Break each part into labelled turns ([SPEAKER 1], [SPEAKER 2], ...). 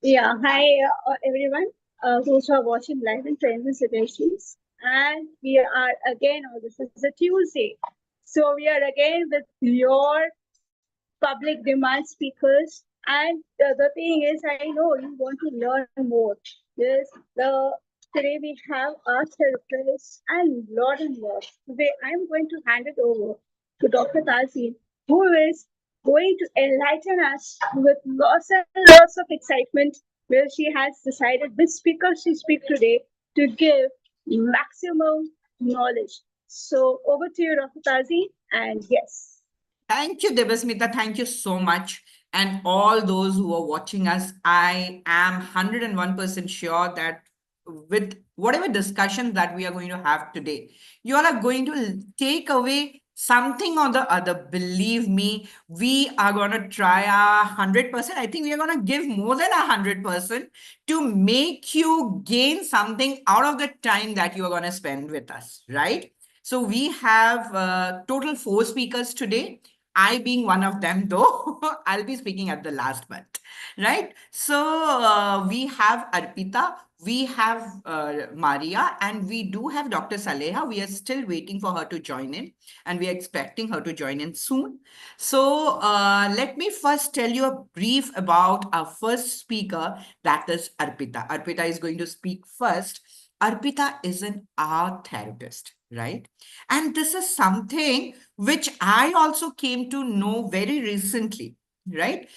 [SPEAKER 1] Yeah, hi everyone who's watching live in Trends and Suggestions. And we are again, this is a Tuesday. So we are again with your public demand speakers. And the thing is, I know you want to learn more. Yes, today we have our therapists and lot. Today I'm going to hand it over to Dr. Tazyn, who is going to enlighten us with lots and lots of excitement, where she has decided which speaker she speak today to give maximum knowledge. So over to you, Dr. Tazyn, and yes.
[SPEAKER 2] Thank you, Debasmita. Thank you so much. And all those who are watching us, I am 101% sure that with whatever discussion that we are going to have today, you all are going to take away something or the other. Believe me, we are going to try our 100%. I think we are going to give more than 100% to make you gain something out of the time that you are going to spend with us, right? So we have total 4 speakers today. I being one of them, though, I'll be speaking at the last part, right? So we have Arpita, we have Maria, and we do have Dr. Saleha. We are still waiting for her to join in, and we are expecting her to join in soon. So let me first tell you a brief about our first speaker, that is Arpita. Arpita is going to speak first. Arpita is an art therapist, right? And this is something which I also came to know very recently, right?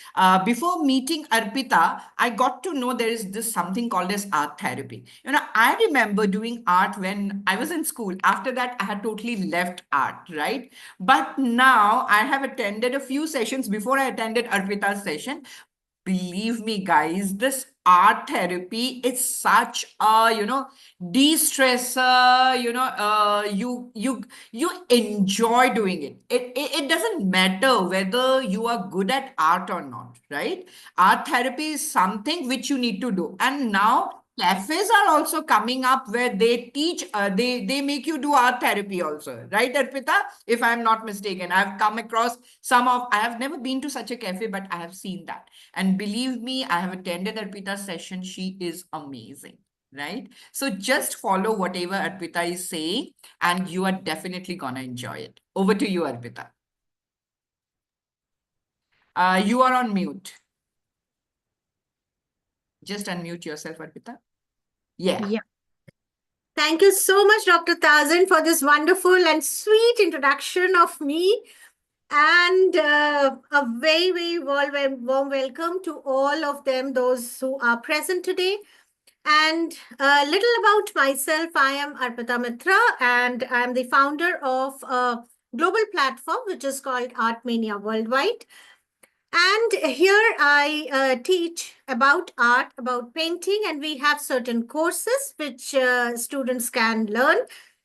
[SPEAKER 2] Before meeting Arpita, I got to know there is this something called as art therapy. I remember doing art when I was in school. After that, I had totally left art, right? But now I have attended a few sessions before I attended Arpita's session. Believe me, guys, this art therapy is such a, de-stressor. You enjoy doing it. It doesn't matter whether you are good at art or not, right? Art therapy is something which you need to do. And now cafes are also coming up where they teach, they make you do art therapy also, right, Arpita? If I'm not mistaken, I've come across I have never been to such a cafe, but I have seen that. And believe me, I have attended Arpita's session. She is amazing, right? So just follow whatever Arpita is saying, and you are definitely gonna enjoy it. Over to you, Arpita. You are on mute. Just unmute yourself, Arpita. Yeah.
[SPEAKER 3] Yeah. Thank you so much, Dr. Tazyn, for this wonderful and sweet introduction of me. And a very, very warm welcome to all of them, those who are present today. And a little about myself. I am Arpita Mitra, and I'm the founder of a global platform which is called Art Mania Worldwide. And here I teach about art, about painting, and we have certain courses which students can learn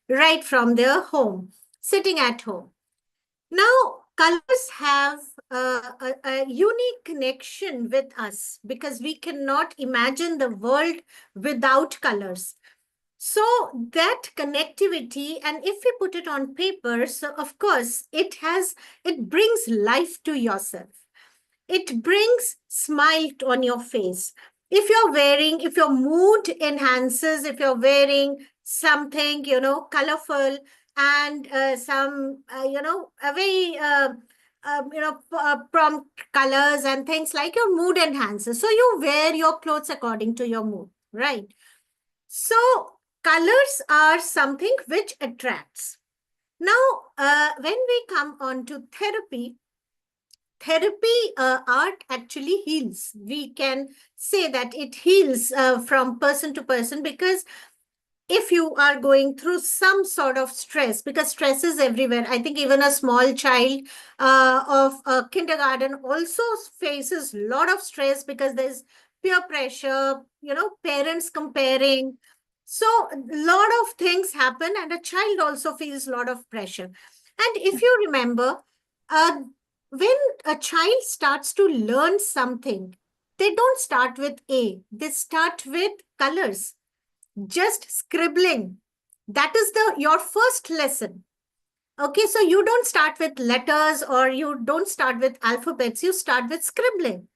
[SPEAKER 3] right from their home, sitting at home. Now, colors have a unique connection with us because we cannot imagine the world without colors. So that connectivity, and if we put it on paper, so of course it brings life to yourself. It brings smile on your face. If your mood enhances, if you're wearing something, colorful and a very, prompt colors and things like your mood enhances. So you wear your clothes according to your mood, right? So colors are something which attracts. Now, when we come on to therapy, art actually heals. We can say that it heals from person to person, because if you are going through some sort of stress, because stress is everywhere. I think even a small child of kindergarten also faces a lot of stress because there's peer pressure, parents comparing. So a lot of things happen, and a child also feels a lot of pressure. And if you remember, uh, when a child starts to learn something, they don't start with A, they start with colors, just scribbling. That is your first lesson. Okay, so you don't start with letters or you don't start with alphabets, you start with scribbling.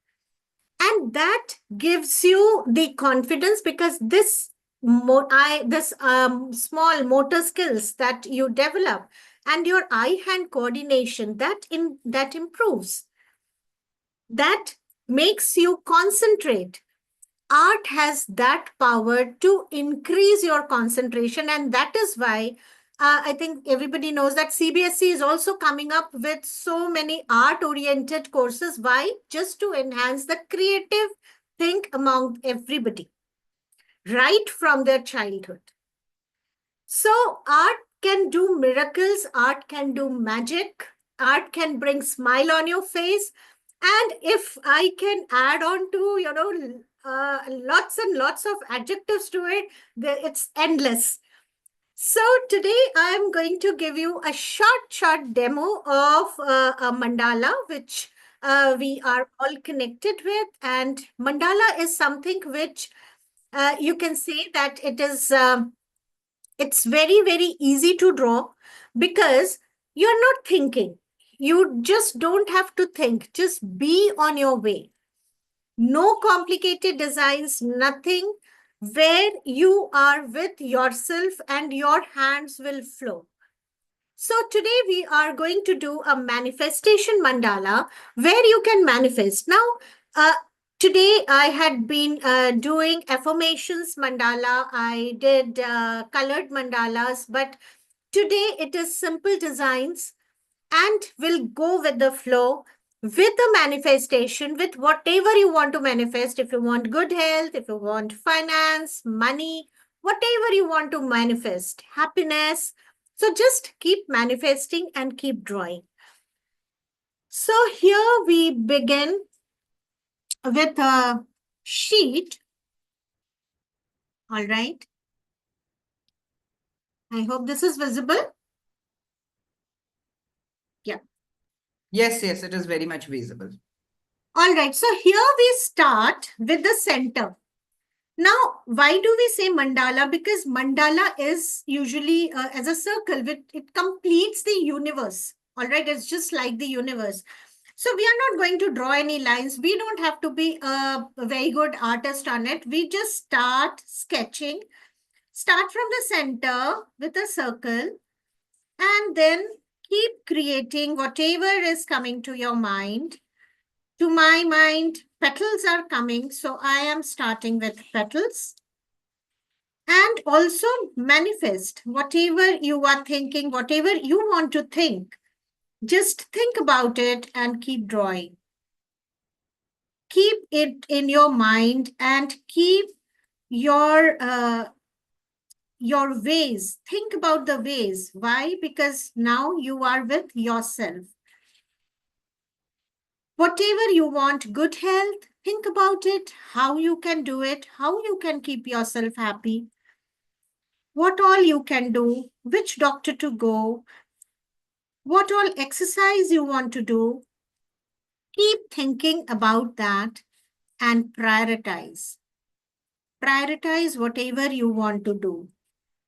[SPEAKER 3] And that gives you the confidence because this small motor skills that you develop and your eye-hand coordination that improves. That makes you concentrate. Art has that power to increase your concentration, and that is why I think everybody knows that CBSE is also coming up with so many art-oriented courses. Why? Just to enhance the creative think among everybody, right from their childhood. So art can do miracles, art can do magic, art can bring smile on your face. And if I can add on to, lots and lots of adjectives to it, it's endless. So today I'm going to give you a short demo of a mandala, which we are all connected with. And mandala is something which you can say that it's very, very easy to draw because you're not thinking. You just don't have to think. Just be on your way. No complicated designs, nothing, where you are with yourself and your hands will flow. So today we are going to do a manifestation mandala where you can manifest. Now, today I had been doing affirmations mandala. I did colored mandalas, but today it is simple designs and we'll go with the flow with the manifestation, with whatever you want to manifest. If you want good health, if you want finance, money, whatever you want to manifest, happiness. So just keep manifesting and keep drawing. So here we begin with a sheet. All right. I hope this is visible. Yeah.
[SPEAKER 2] Yes, it is very much visible.
[SPEAKER 3] All right. So here we start with the center. Now, why do we say mandala? Because mandala is usually as a circle, it completes the universe. All right, it's just like the universe. So we are not going to draw any lines. We don't have to be a very good artist on it. We just start sketching, start from the center with a circle, and then keep creating whatever is coming to your mind. To my mind, petals are coming. So I am starting with petals. And also manifest whatever you are thinking, whatever you want to think. Just think about it and keep drawing. Keep it in your mind and keep your ways. Think about the ways. Why? Because now you are with yourself. Whatever you want, good health, think about it, how you can do it, how you can keep yourself happy, what all you can do, which doctor to go, what all exercise you want to do. Keep thinking about that and prioritize. Prioritize whatever you want to do.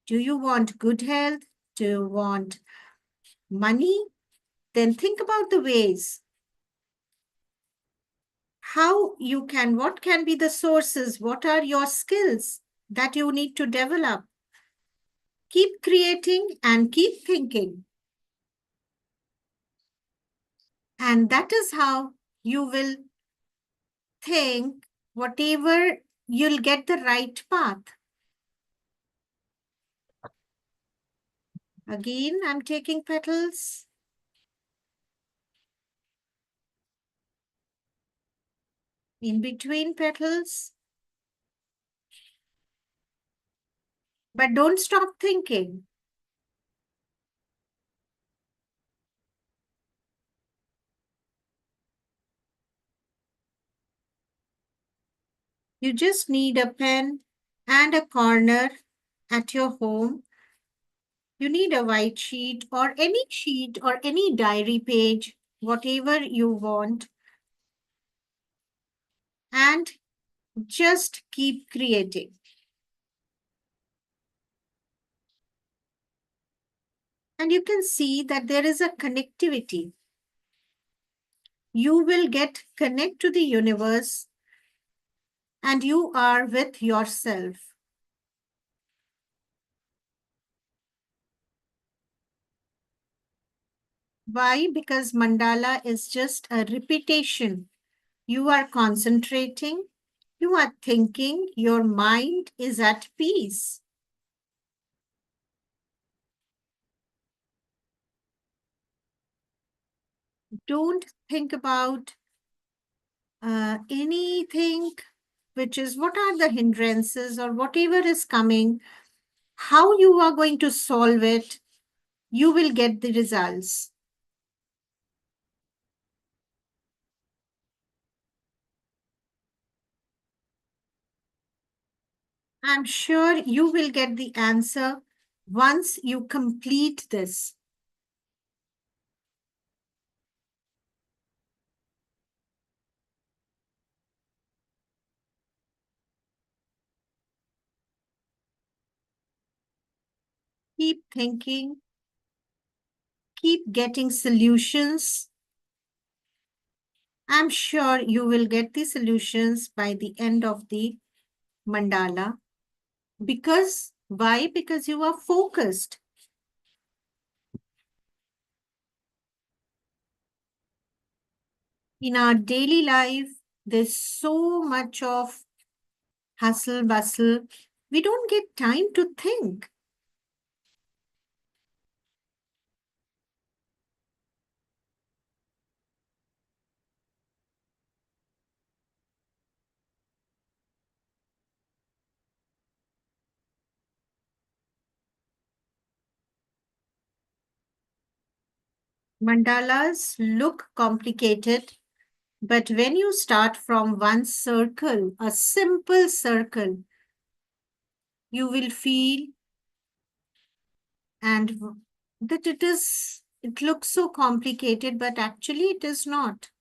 [SPEAKER 3] Do you want good health? Do you want money? Then think about the ways. How you can, what can be the sources? What are your skills that you need to develop? Keep creating and keep thinking. And that is how you will think whatever you'll get the right path. Again, I'm taking petals. In between petals. But don't stop thinking. You just need a pen and a corner at your home. You need a white sheet or any diary page, whatever you want. And just keep creating. And you can see that there is a connectivity. You will get connect to the universe and you are with yourself. Why? Because mandala is just a repetition. You are concentrating, you are thinking, your mind is at peace. Don't think about anything which is what are the hindrances or whatever is coming, how you are going to solve it, you will get the results. I'm sure you will get the answer once you complete this. Keep thinking, keep getting solutions. I'm sure you will get the solutions by the end of the mandala. Because, why? Because you are focused. In our daily life, there's so much of hustle bustle. We don't get time to think. Mandalas look complicated, but when you start from one circle, a simple circle, you will feel and that it looks so complicated, but actually it is not,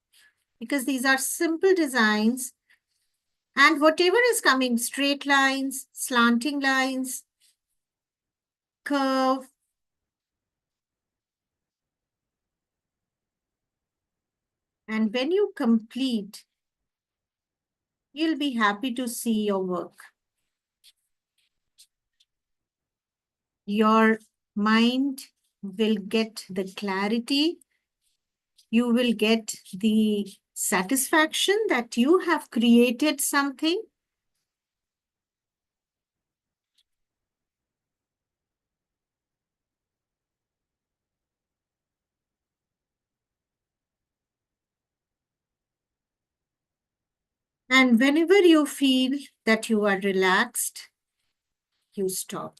[SPEAKER 3] because these are simple designs and whatever is coming, straight lines, slanting lines, curve, and when you complete, you'll be happy to see your work. Your mind will get the clarity. You will get the satisfaction that you have created something. And whenever you feel that you are relaxed, you stop.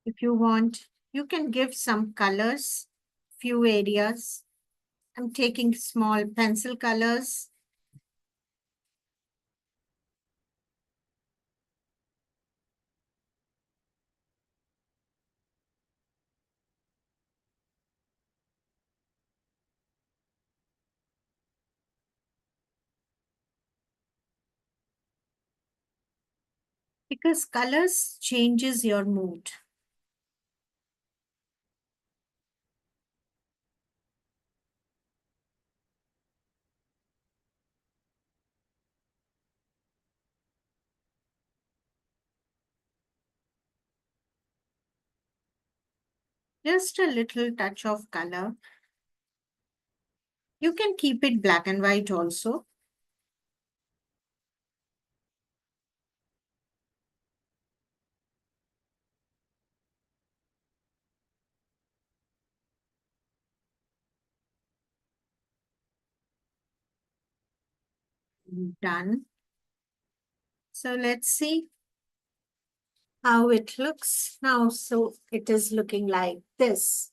[SPEAKER 3] If you want, you can give some colors, few areas. I'm taking small pencil colors. Because colors changes your mood. Just a little touch of color. You can keep it black and white also. Done. So let's see how it looks now. So it is looking like this.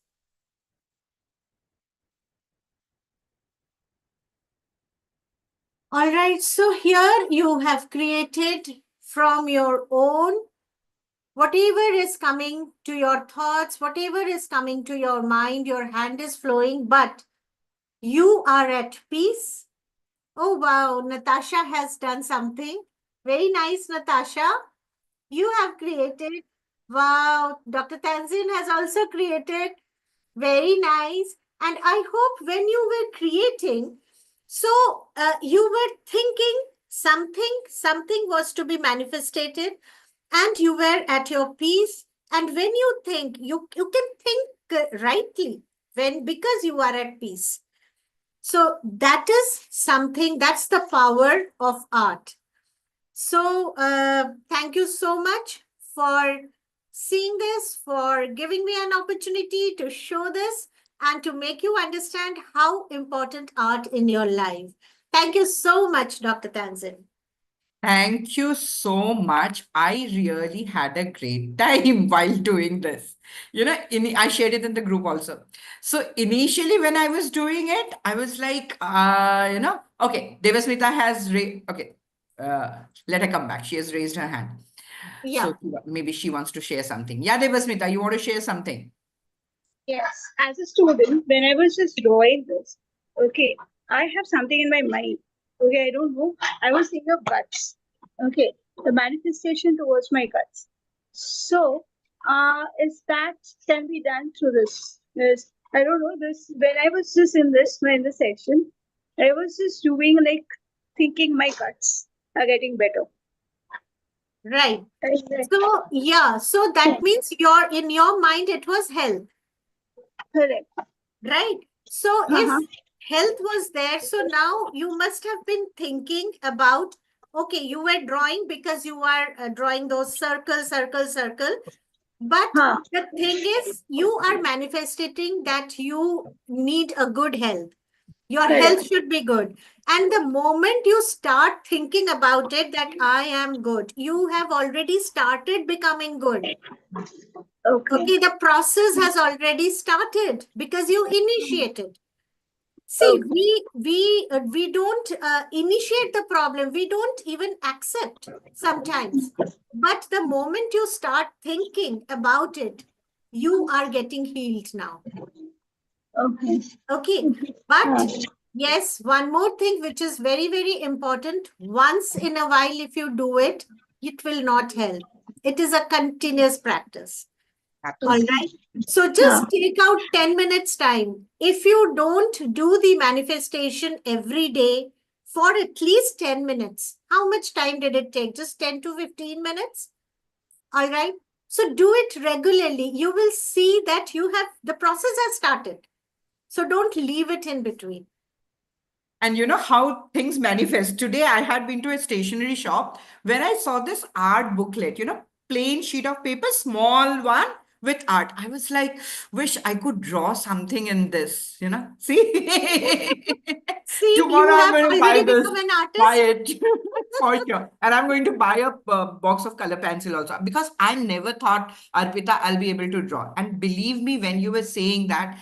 [SPEAKER 3] All right, so here you have created from your own whatever is coming to your thoughts, whatever is coming to your mind, your hand is flowing, but you are at peace. Oh, wow. Natasha has done something. Very nice, Natasha. You have created. Wow. Dr. Tanzin has also created. Very nice. And I hope when you were creating, so you were thinking something was to be manifested, and you were at your peace. And when you think, you can think rightly because you are at peace. So that is something, that's the power of art. So thank you so much for seeing this, for giving me an opportunity to show this and to make you understand how important art in your life. Thank you so much, Dr. Tanzin.
[SPEAKER 2] Thank you so much. I really had a great time while doing this. I shared it in the group also. So initially when I was doing it, I was like, okay, Debasmita has okay, let her come back. She has raised her hand.
[SPEAKER 3] Yeah.
[SPEAKER 2] So maybe she wants to share something. Yeah, Debasmita, you want to share something?
[SPEAKER 1] Yes, as a student, when I was just drawing this, okay, I have something in my mind. Okay, I don't know. I was thinking of guts. Okay, the manifestation towards my guts. So, is that can be done through this? Yes, I don't know this. When I was just in this section, I was just doing like thinking my guts are getting better.
[SPEAKER 3] Right.
[SPEAKER 1] Correct.
[SPEAKER 3] So, yeah, so that means in your mind, it was health,
[SPEAKER 1] Correct.
[SPEAKER 3] right? So if
[SPEAKER 1] Uh-huh.
[SPEAKER 3] health was there, so now you must have been thinking about, okay, you were drawing because you are drawing those circle. But
[SPEAKER 1] Huh.
[SPEAKER 3] the thing is, you are manifesting that you need a good health. Your health
[SPEAKER 1] Correct.
[SPEAKER 3] should be good. And the moment you start thinking about it, that I am good, you have already started becoming good.
[SPEAKER 1] Okay.
[SPEAKER 3] Okay, the process has already started because you initiated. See,
[SPEAKER 1] Okay.
[SPEAKER 3] we don't initiate the problem. We don't even accept sometimes. But the moment you start thinking about it, you are getting healed now.
[SPEAKER 1] Okay.
[SPEAKER 3] Okay. But yes, one more thing which is very, very important. Once in a while, if you do it, it will not help. It is a continuous practice. All
[SPEAKER 2] Absolutely.
[SPEAKER 3] right. So just take out 10 minutes time. If you don't do the manifestation every day for at least 10 minutes, how much time did it take? Just 10 to 15 minutes? All right. So do it regularly. You will see that the process has started. So don't leave it in between.
[SPEAKER 2] And you know how things manifest. Today, I had been to a stationery shop where I saw this art booklet, plain sheet of paper, small one with art. I was like, wish I could draw something in this, See,
[SPEAKER 3] See,
[SPEAKER 2] tomorrow
[SPEAKER 3] you
[SPEAKER 2] I'm
[SPEAKER 3] have
[SPEAKER 2] going to buy
[SPEAKER 3] already
[SPEAKER 2] this,
[SPEAKER 3] become an
[SPEAKER 2] buy
[SPEAKER 3] artist.
[SPEAKER 2] it for sure. And I'm going to buy a box of color pencil also because I never thought, Arpita, I'll be able to draw. And believe me, when you were saying that,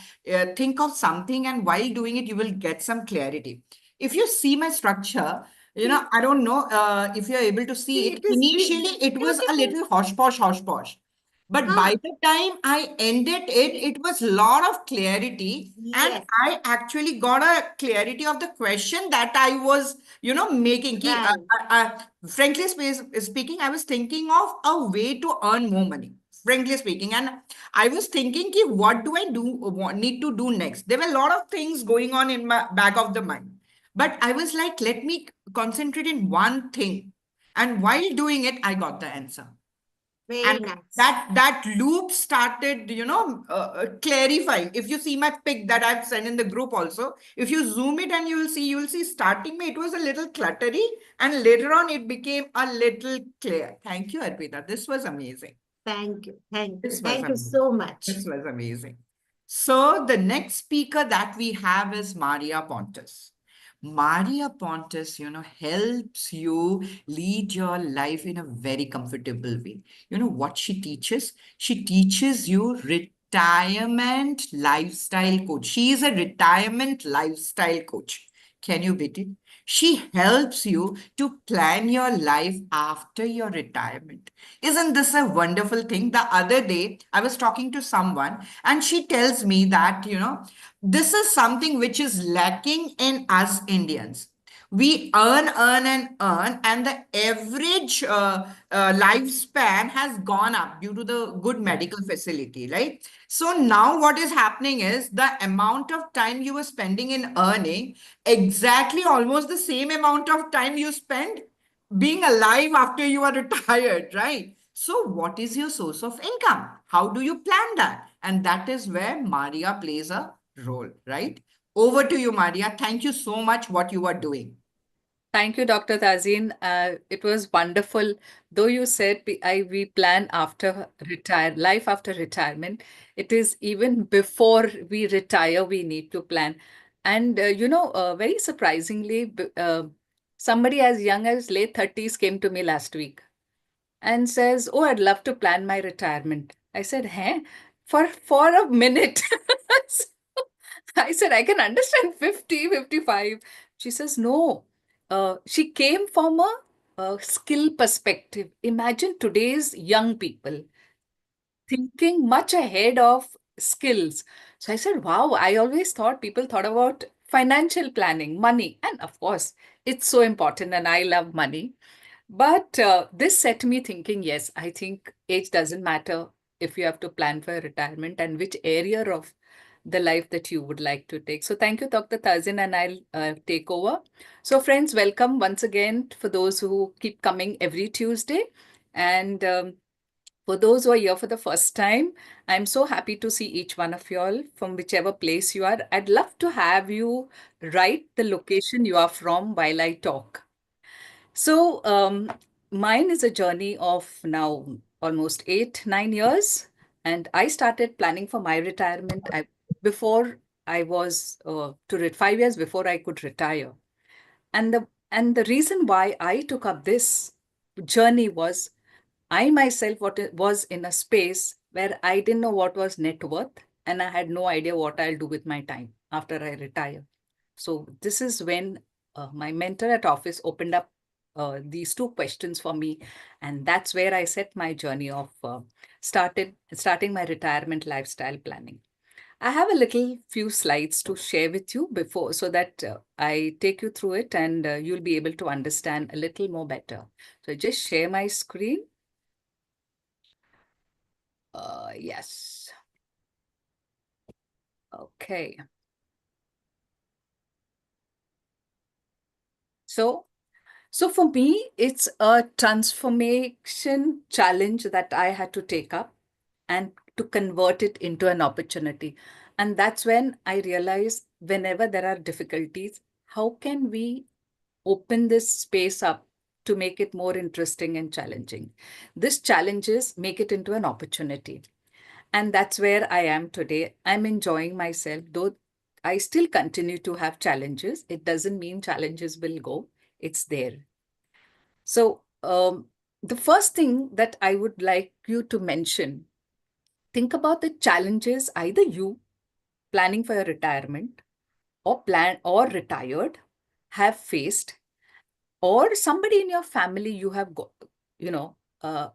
[SPEAKER 2] think of something and while doing it, you will get some clarity. If you see my structure,
[SPEAKER 3] See,
[SPEAKER 2] I don't know if you're able to see
[SPEAKER 3] see,
[SPEAKER 2] it.
[SPEAKER 3] it is
[SPEAKER 2] Initially, it was a
[SPEAKER 3] beautiful.
[SPEAKER 2] little hosh posh, hosh posh. But by
[SPEAKER 3] Huh?
[SPEAKER 2] the time I ended it, it was a lot of clarity. And
[SPEAKER 3] Yes,
[SPEAKER 2] I actually got a clarity of the question that I was, making.
[SPEAKER 3] right.
[SPEAKER 2] Frankly speaking, I was thinking of a way to earn more money. Frankly speaking, and I was thinking, ki, what do I need to do next? There were a lot of things going on in my back of the mind. But I was like, let me concentrate in one thing. And while doing it, I got the answer.
[SPEAKER 3] Very
[SPEAKER 2] And
[SPEAKER 3] nice.
[SPEAKER 2] that loop started, clarifying. If you see my pic that I've sent in the group also, if you zoom it and you'll see starting me, it was a little cluttery. And later on, it became a little clear. Thank you, Arpita. This was amazing.
[SPEAKER 3] Thank you. Thank you.
[SPEAKER 2] This was
[SPEAKER 3] Thank you
[SPEAKER 2] amazing.
[SPEAKER 3] so much.
[SPEAKER 2] This was amazing. So the next speaker that we have is Maria Pontes. Maria Pontes, helps you lead your life in a very comfortable way. You know what she teaches? She teaches you retirement lifestyle coach. She is a retirement lifestyle coach. Can you beat it? She helps you to plan your life after your retirement. Isn't this a wonderful thing? The other day, I was talking to someone and she tells me that, this is something which is lacking in us Indians. We earn, and the average lifespan has gone up due to the good medical facility, right? So now what is happening is the amount of time you were spending in earning, exactly almost the same amount of time you spend being alive after you are retired, right? So what is your source of income? How do you plan that? And that is where Maria plays a role, right? Over to you, Maria. Thank you so much what you are doing.
[SPEAKER 4] Thank you, Dr. Tazyn. It was wonderful. Though you said we plan after life after retirement, it is even before we retire, we need to plan. And, very surprisingly, somebody as young as late 30s came to me last week and says, "Oh, I'd love to plan my retirement." I said, "Huh?" For a minute. I said, "I can understand 50, 55." She says, "No." She came from a skill perspective. Imagine today's young people thinking much ahead of skills. So I said, wow, I always thought people thought about financial planning, money. And of course, it's so important, and I love money. But this set me thinking, yes, I think age doesn't matter if you have to plan for retirement and which area of the life that you would like to take. So thank you, Dr. Tazyn, and I'll take over. So friends, welcome once again for those who keep coming every Tuesday. And for those who are here for the first time, I'm so happy to see each one of you all from whichever place you are. I'd love to have you write the location you are from while I talk. So, mine is a journey of now almost 8, 9 years, and I started planning for my retirement before I was 5 years before I could retire. And the reason why I took up this journey was I myself was in a space where I didn't know what was net worth, and I had no idea what I'll do with my time after I retire. So this is when my mentor at office opened up these two questions for me, and that's where I set my journey of starting my retirement lifestyle planning. I have a little few slides to share with you before, so that I take you through it, and you'll be able to understand a little more better. So just share my screen. Yes. Okay. So for me, it's a transformation challenge that I had to take up and to convert it into an opportunity. And that's when I realized whenever there are difficulties, how can we open this space up to make it more interesting and challenging? This challenges make it into an opportunity. And that's where I am today. I'm enjoying myself, though I still continue to have challenges. It doesn't mean challenges will go, it's there. So, the first thing that I would like you to mention, think about the challenges either you planning for your retirement or retired have faced, or somebody in your family you have got, you know, uh,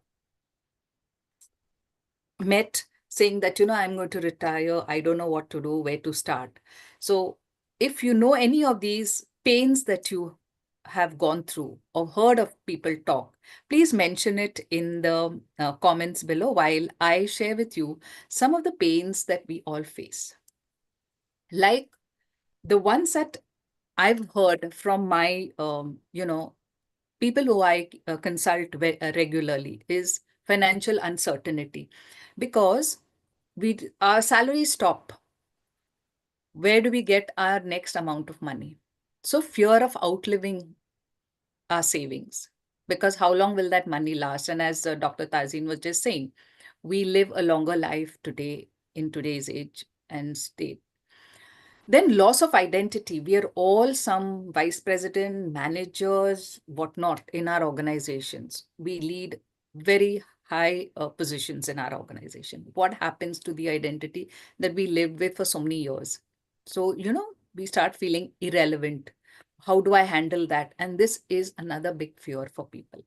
[SPEAKER 4] met saying that, I'm going to retire, I don't know what to do, where to start. So if you know any of these pains that you have gone through or heard of people talk, please mention it in the comments below while I share with you some of the pains that we all face. Like the ones that I've heard from my, people who I consult regularly is financial uncertainty, because our salaries stop. Where do we get our next amount of money? So fear of outliving our savings, because how long will that money last? And as Dr. Tazyn was just saying, we live a longer life today in today's age and state. Then loss of identity. We are all some vice president, managers, whatnot in our organizations. We lead very high positions in our organization. What happens to the identity that we lived with for so many years? So, we start feeling irrelevant. How do I handle that? And this is another big fear for people.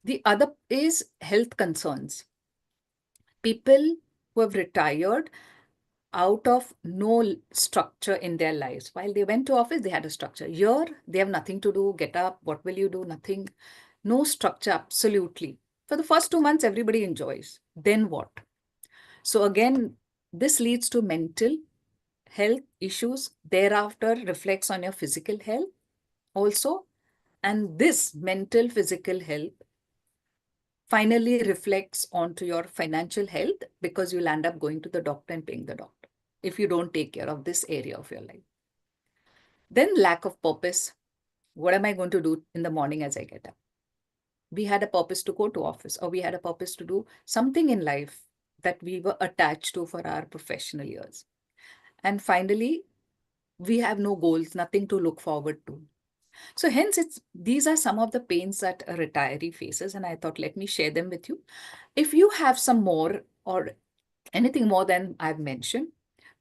[SPEAKER 4] The other is health concerns. People who have retired out of no structure in their lives. While they went to office, they had a structure. Here, they have nothing to do. Get up. What will you do? Nothing. No structure, absolutely. For the first 2 months, everybody enjoys. Then what? So again, this leads to mental health issues. Thereafter, reflects on your physical health also. And this mental, physical health finally reflects onto your financial health, because you'll end up going to the doctor and paying the doctor if you don't take care of this area of your life. Then lack of purpose. What am I going to do in the morning as I get up? We had a purpose to go to office, or we had a purpose to do something in life that we were attached to for our professional years. And finally, we have no goals, nothing to look forward to. So hence, these are some of the pains that a retiree faces, and I thought, let me share them with you. If you have some more or anything more than I've mentioned,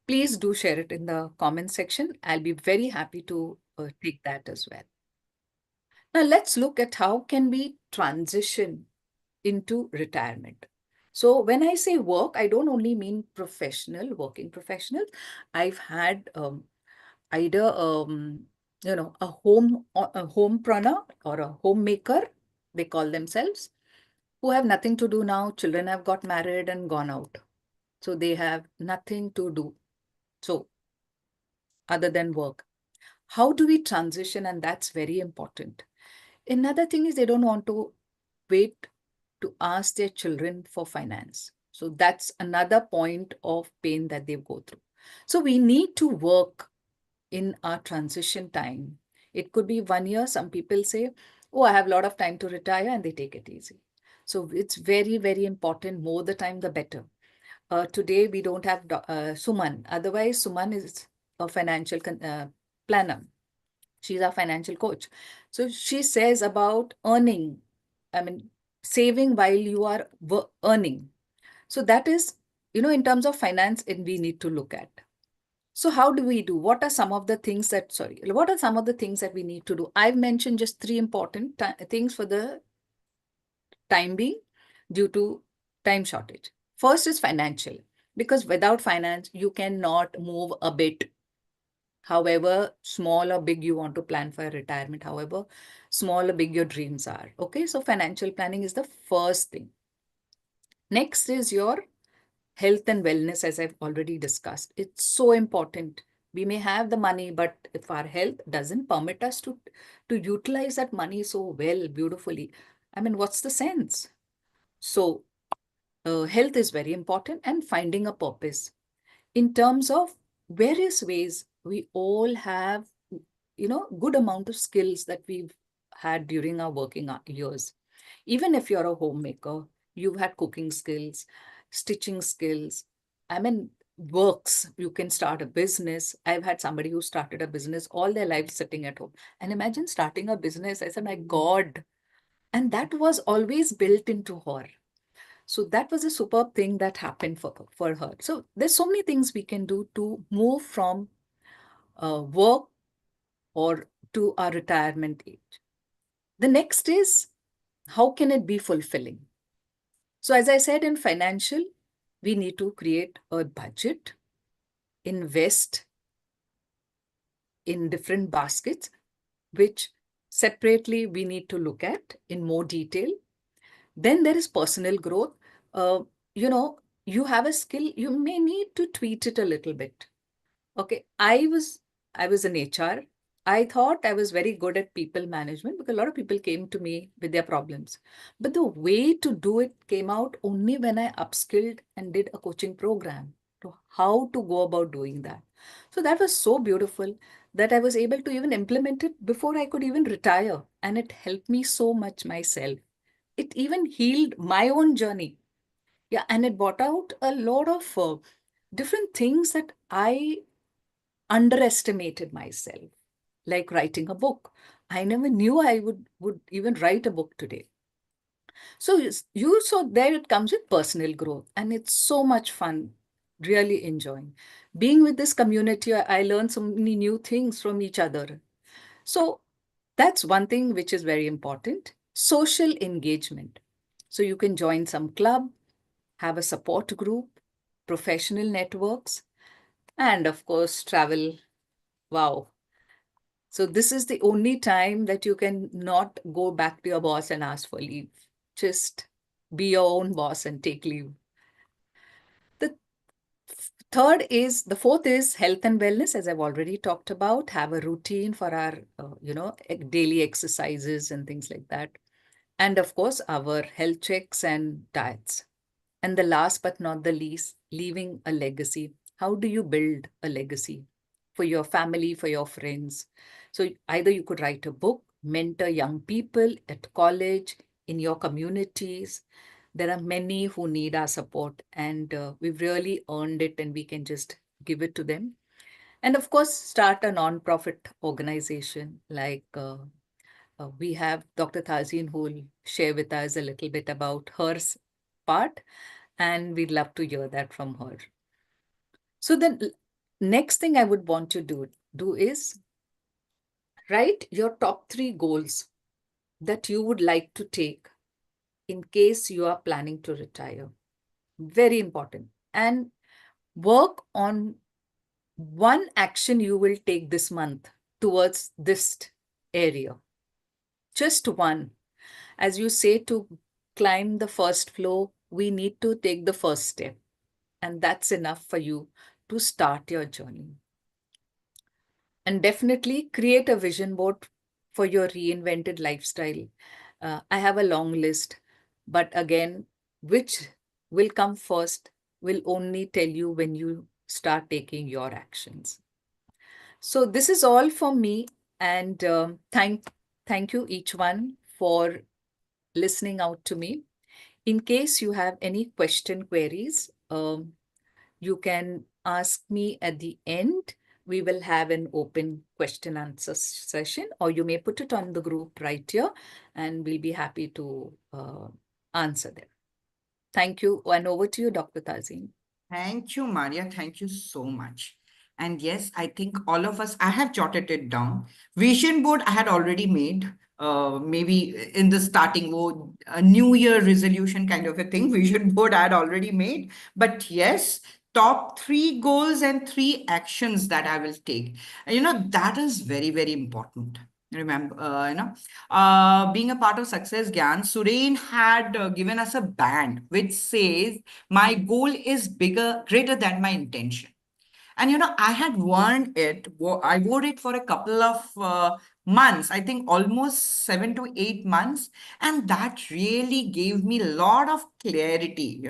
[SPEAKER 4] please do share it in the comment section. I'll be very happy to take that as well. Now let's look at how can we transition into retirement. So when I say work, I don't only mean professional, working professionals. I've had either a homepreneur or a homemaker, they call themselves, who have nothing to do now. Children have got married and gone out. So they have nothing to do. So other than work. How do we transition? And that's very important. Another thing is they don't want to wait to ask their children for finance. So that's another point of pain that they go through. So we need to work in our transition time. It could be 1 year. Some people say, oh, I have a lot of time to retire, and they take it easy. So it's very, very important. More the time, the better. Today, we don't have Suman. Otherwise, Suman is a financial planner. She's a financial coach. So she says about earning, saving while you are earning. So that is, in terms of finance, we need to look at. So how do we do? What are some of the things that we need to do? I've mentioned just 3 important things for the time being due to time shortage. First is financial, because without finance, you cannot move a bit. However small or big you want to plan for retirement, however small or big your dreams are. Okay, so financial planning is the first thing. Next is your health and wellness, as I've already discussed. It's so important. We may have the money, but if our health doesn't permit us to utilize that money so well, beautifully, what's the sense? So health is very important, and finding a purpose. In terms of various ways, we all have, good amount of skills that we've had during our working years. Even if you're a homemaker, you've had cooking skills, stitching skills. Works, you can start a business. I've had somebody who started a business all their life sitting at home. And imagine starting a business. I said, my God. And that was always built into her. So that was a superb thing that happened for her. So there's so many things we can do to move from work or to our retirement age. The next is, how can it be fulfilling? So as I said, in financial, we need to create a budget, invest in different baskets, which separately we need to look at in more detail. Then there is personal growth. You have a skill, you may need to tweak it a little bit. Okay, I was in HR. I thought I was very good at people management because a lot of people came to me with their problems. But the way to do it came out only when I upskilled and did a coaching program to how to go about doing that. So that was so beautiful that I was able to even implement it before I could even retire. And it helped me so much myself. It even healed my own journey. Yeah, and it brought out a lot of different things that I underestimated myself, like writing a book. I never knew I would even write a book today. So there it comes with personal growth, and it's so much fun, really enjoying. Being with this community, I learned so many new things from each other. So that's one thing which is very important. Social engagement. So you can join some club, have a support group, professional networks, and of course, travel. Wow. So this is the only time that you can not go back to your boss and ask for leave. Just be your own boss and take leave. The the fourth is health and wellness, as I've already talked about. Have a routine for our, daily exercises and things like that. And of course, our health checks and diets. And the last but not the least, leaving a legacy. How do you build a legacy for your family, for your friends? So either you could write a book, mentor young people at college, in your communities. There are many who need our support, and we've really earned it, and we can just give it to them. And of course, start a non-profit organization like we have Dr. Tazyn who will share with us a little bit about her part, and we'd love to hear that from her. So the next thing I would want to do is write your top 3 goals that you would like to take in case you are planning to retire. Very important. And work on one action you will take this month towards this area. Just one. As you say, to climb the first floor, we need to take the first step. And that's enough for you to start your journey. And definitely create a vision board for your reinvented lifestyle. I have a long list, but again, which will come first will only tell you when you start taking your actions. So this is all for me, and thank you each one for listening out to me. In case you have any queries, you can ask me at the end. We will have an open question answer session, or you may put it on the group right here, and we'll be happy to answer them. Thank you. And over to you, Dr. Tazyn.
[SPEAKER 2] Thank you, Maria. Thank you so much. And yes, I think all of us, I have jotted it down. Vision board I had already made, maybe in the starting mode, a New Year resolution kind of a thing. Vision board I had already made. But yes, top 3 goals and 3 actions that I will take. That is very, very important. Remember, being a part of Success Gyan, Suren had given us a band which says, my goal is greater than my intention. And I had worn it, I wore it for a couple of months, I think almost 7 to 8 months. And that really gave me a lot of clarity,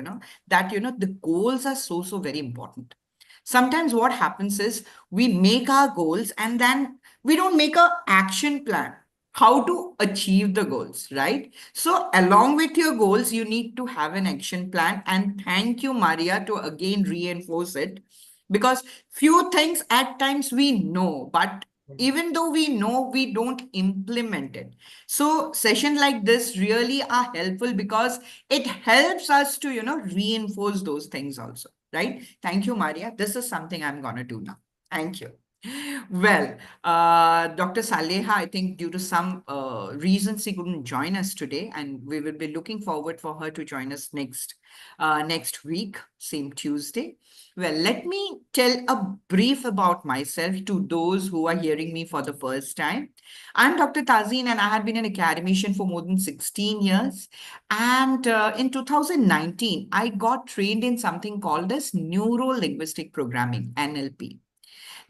[SPEAKER 2] that, the goals are so, so very important. Sometimes what happens is we make our goals and then we don't make an action plan how to achieve the goals, right? So along with your goals, you need to have an action plan. And thank you, Maria, to again reinforce it, because few things at times we know, but even though we know, we don't implement it. So session like this really are helpful because it helps us to, reinforce those things also, right? Thank you, Maria. This is something I'm going to do now. Thank you. Well, Dr. Saleha, I think due to some reasons she couldn't join us today, and we will be looking forward for her to join us next week, same Tuesday. Well, let me tell a brief about myself to those who are hearing me for the first time. I'm Dr. Tazyn, and I have been an academician for more than 16 years. And in 2019, I got trained in something called as neuro-linguistic programming, NLP.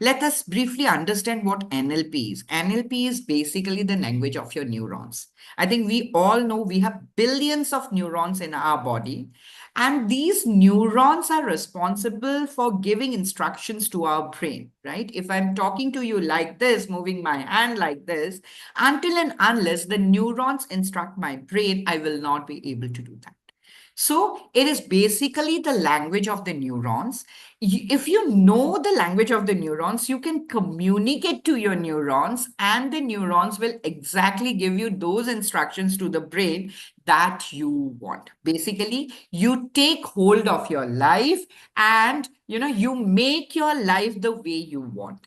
[SPEAKER 2] Let us briefly understand what NLP is. NLP is basically the language of your neurons. I think we all know we have billions of neurons in our body, and these neurons are responsible for giving instructions to our brain, right? If I'm talking to you like this, moving my hand like this, until and unless the neurons instruct my brain, I will not be able to do that. So it is basically the language of the neurons. If you know the language of the neurons, you can communicate to your neurons, and the neurons will exactly give you those instructions to the brain that you want. Basically, you take hold of your life and, you make your life the way you want.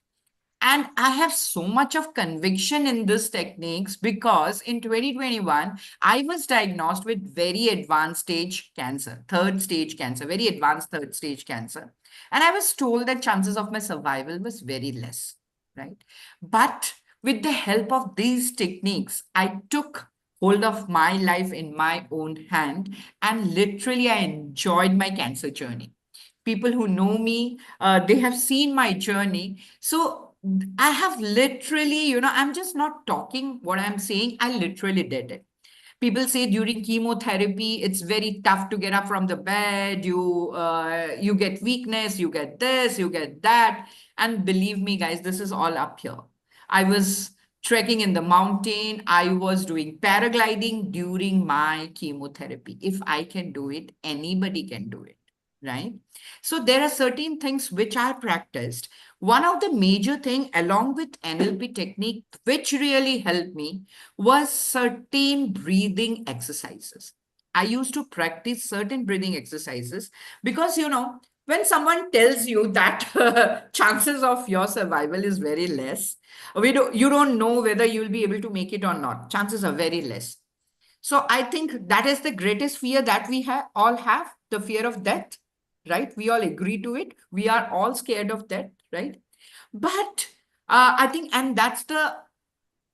[SPEAKER 2] And I have so much of conviction in this techniques because in 2021, I was diagnosed with very advanced stage cancer, third stage cancer, very advanced third stage cancer. And I was told that chances of my survival was very less, right? But with the help of these techniques, I took hold of my life in my own hand, and literally I enjoyed my cancer journey. People who know me, they have seen my journey. So I have literally, I'm just not talking what I'm saying. I literally did it. People say during chemotherapy, it's very tough to get up from the bed. You get weakness, you get this, you get that. And believe me, guys, this is all up here. I was trekking in the mountain. I was doing paragliding during my chemotherapy. If I can do it, anybody can do it, right? So there are certain things which I practiced. One of the major thing along with NLP technique, which really helped me, was certain breathing exercises. I used to practice certain breathing exercises because, when someone tells you that chances of your survival is very less, you don't know whether you'll be able to make it or not. Chances are very less. So I think that is the greatest fear that we all have, the fear of death, right? We all agree to it. We are all scared of death, right? But I think, and that's the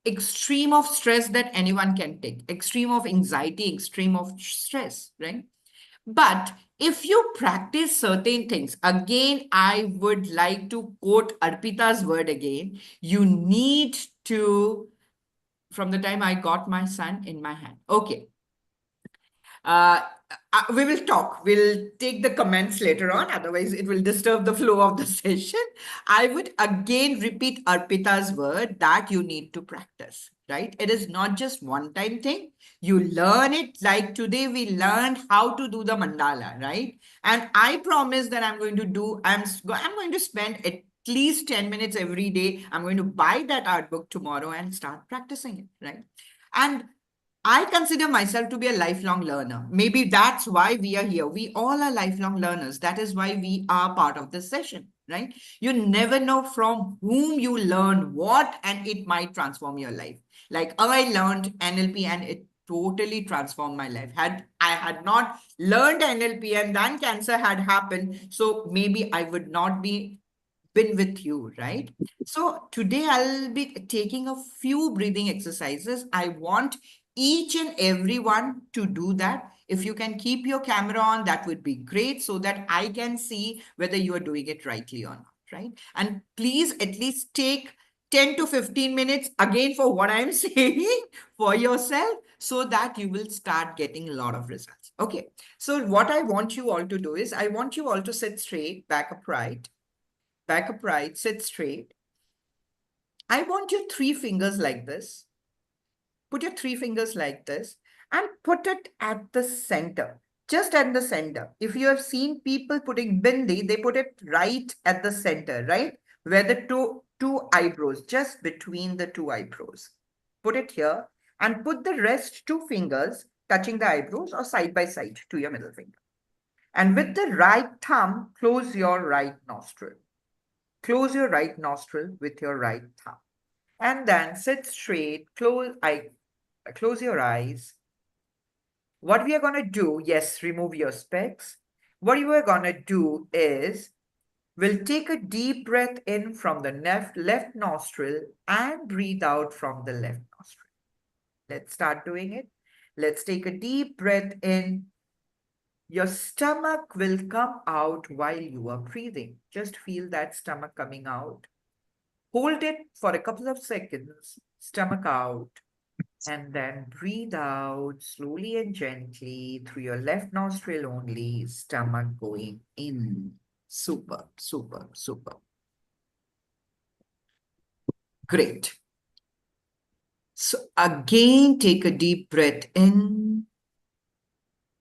[SPEAKER 2] extreme of stress that anyone can take, extreme of anxiety, extreme of stress, right? But if you practice certain things, again, I would like to quote Arpita's word again. You need to, from the time I got my son in my hand. Okay. Uh, we will talk. We'll take the comments later on. Otherwise, it will disturb the flow of the session. I would again repeat Arpita's word that you need to practice, right? It is not just one-time thing. You learn it. Like today, we learned how to do the mandala, right? And I promise that I'm going to spend at least 10 minutes every day. I'm going to buy that art book tomorrow and start practicing it, right? And I consider myself to be a lifelong learner. Maybe that's why we are here. We all are lifelong learners. That is why we are part of this session, right? You never know from whom you learn what, and it might transform your life. Like I learned NLP and it totally transformed my life. Had I had not learned NLP and then cancer had happened, so maybe I would not be been with you, right? So today I'll be taking a few breathing exercises. I want each and everyone to do that. If you can keep your camera on, that would be great so that I can see whether you are doing it rightly or not, right? And please at least take 10 to 15 minutes again for what I'm saying for yourself so that you will start getting a lot of results. Okay. So what I want you all to do is I want you all to sit straight, back upright, sit straight. I want your three fingers like this. Put your three fingers like this and put it at the center, just at the center. If you have seen people putting bindi, they put it right at the center, right? Where the two eyebrows, just between the two eyebrows. Put it here and put the rest two fingers touching the eyebrows or side by side to your middle finger. And with the right thumb, close your right nostril. Close your right nostril with your right thumb. And then sit straight, close your eyes. What we are going to do, yes, remove your specs. What you are going to do is, we'll take a deep breath in from the left nostril and breathe out from the left nostril. Let's start doing it. Let's take a deep breath in. Your stomach will come out while you are breathing. Just feel that stomach coming out. Hold it for a couple of seconds, stomach out, and then breathe out slowly and gently through your left nostril only, stomach going in. Super, super, super. Great. So again, take a deep breath in,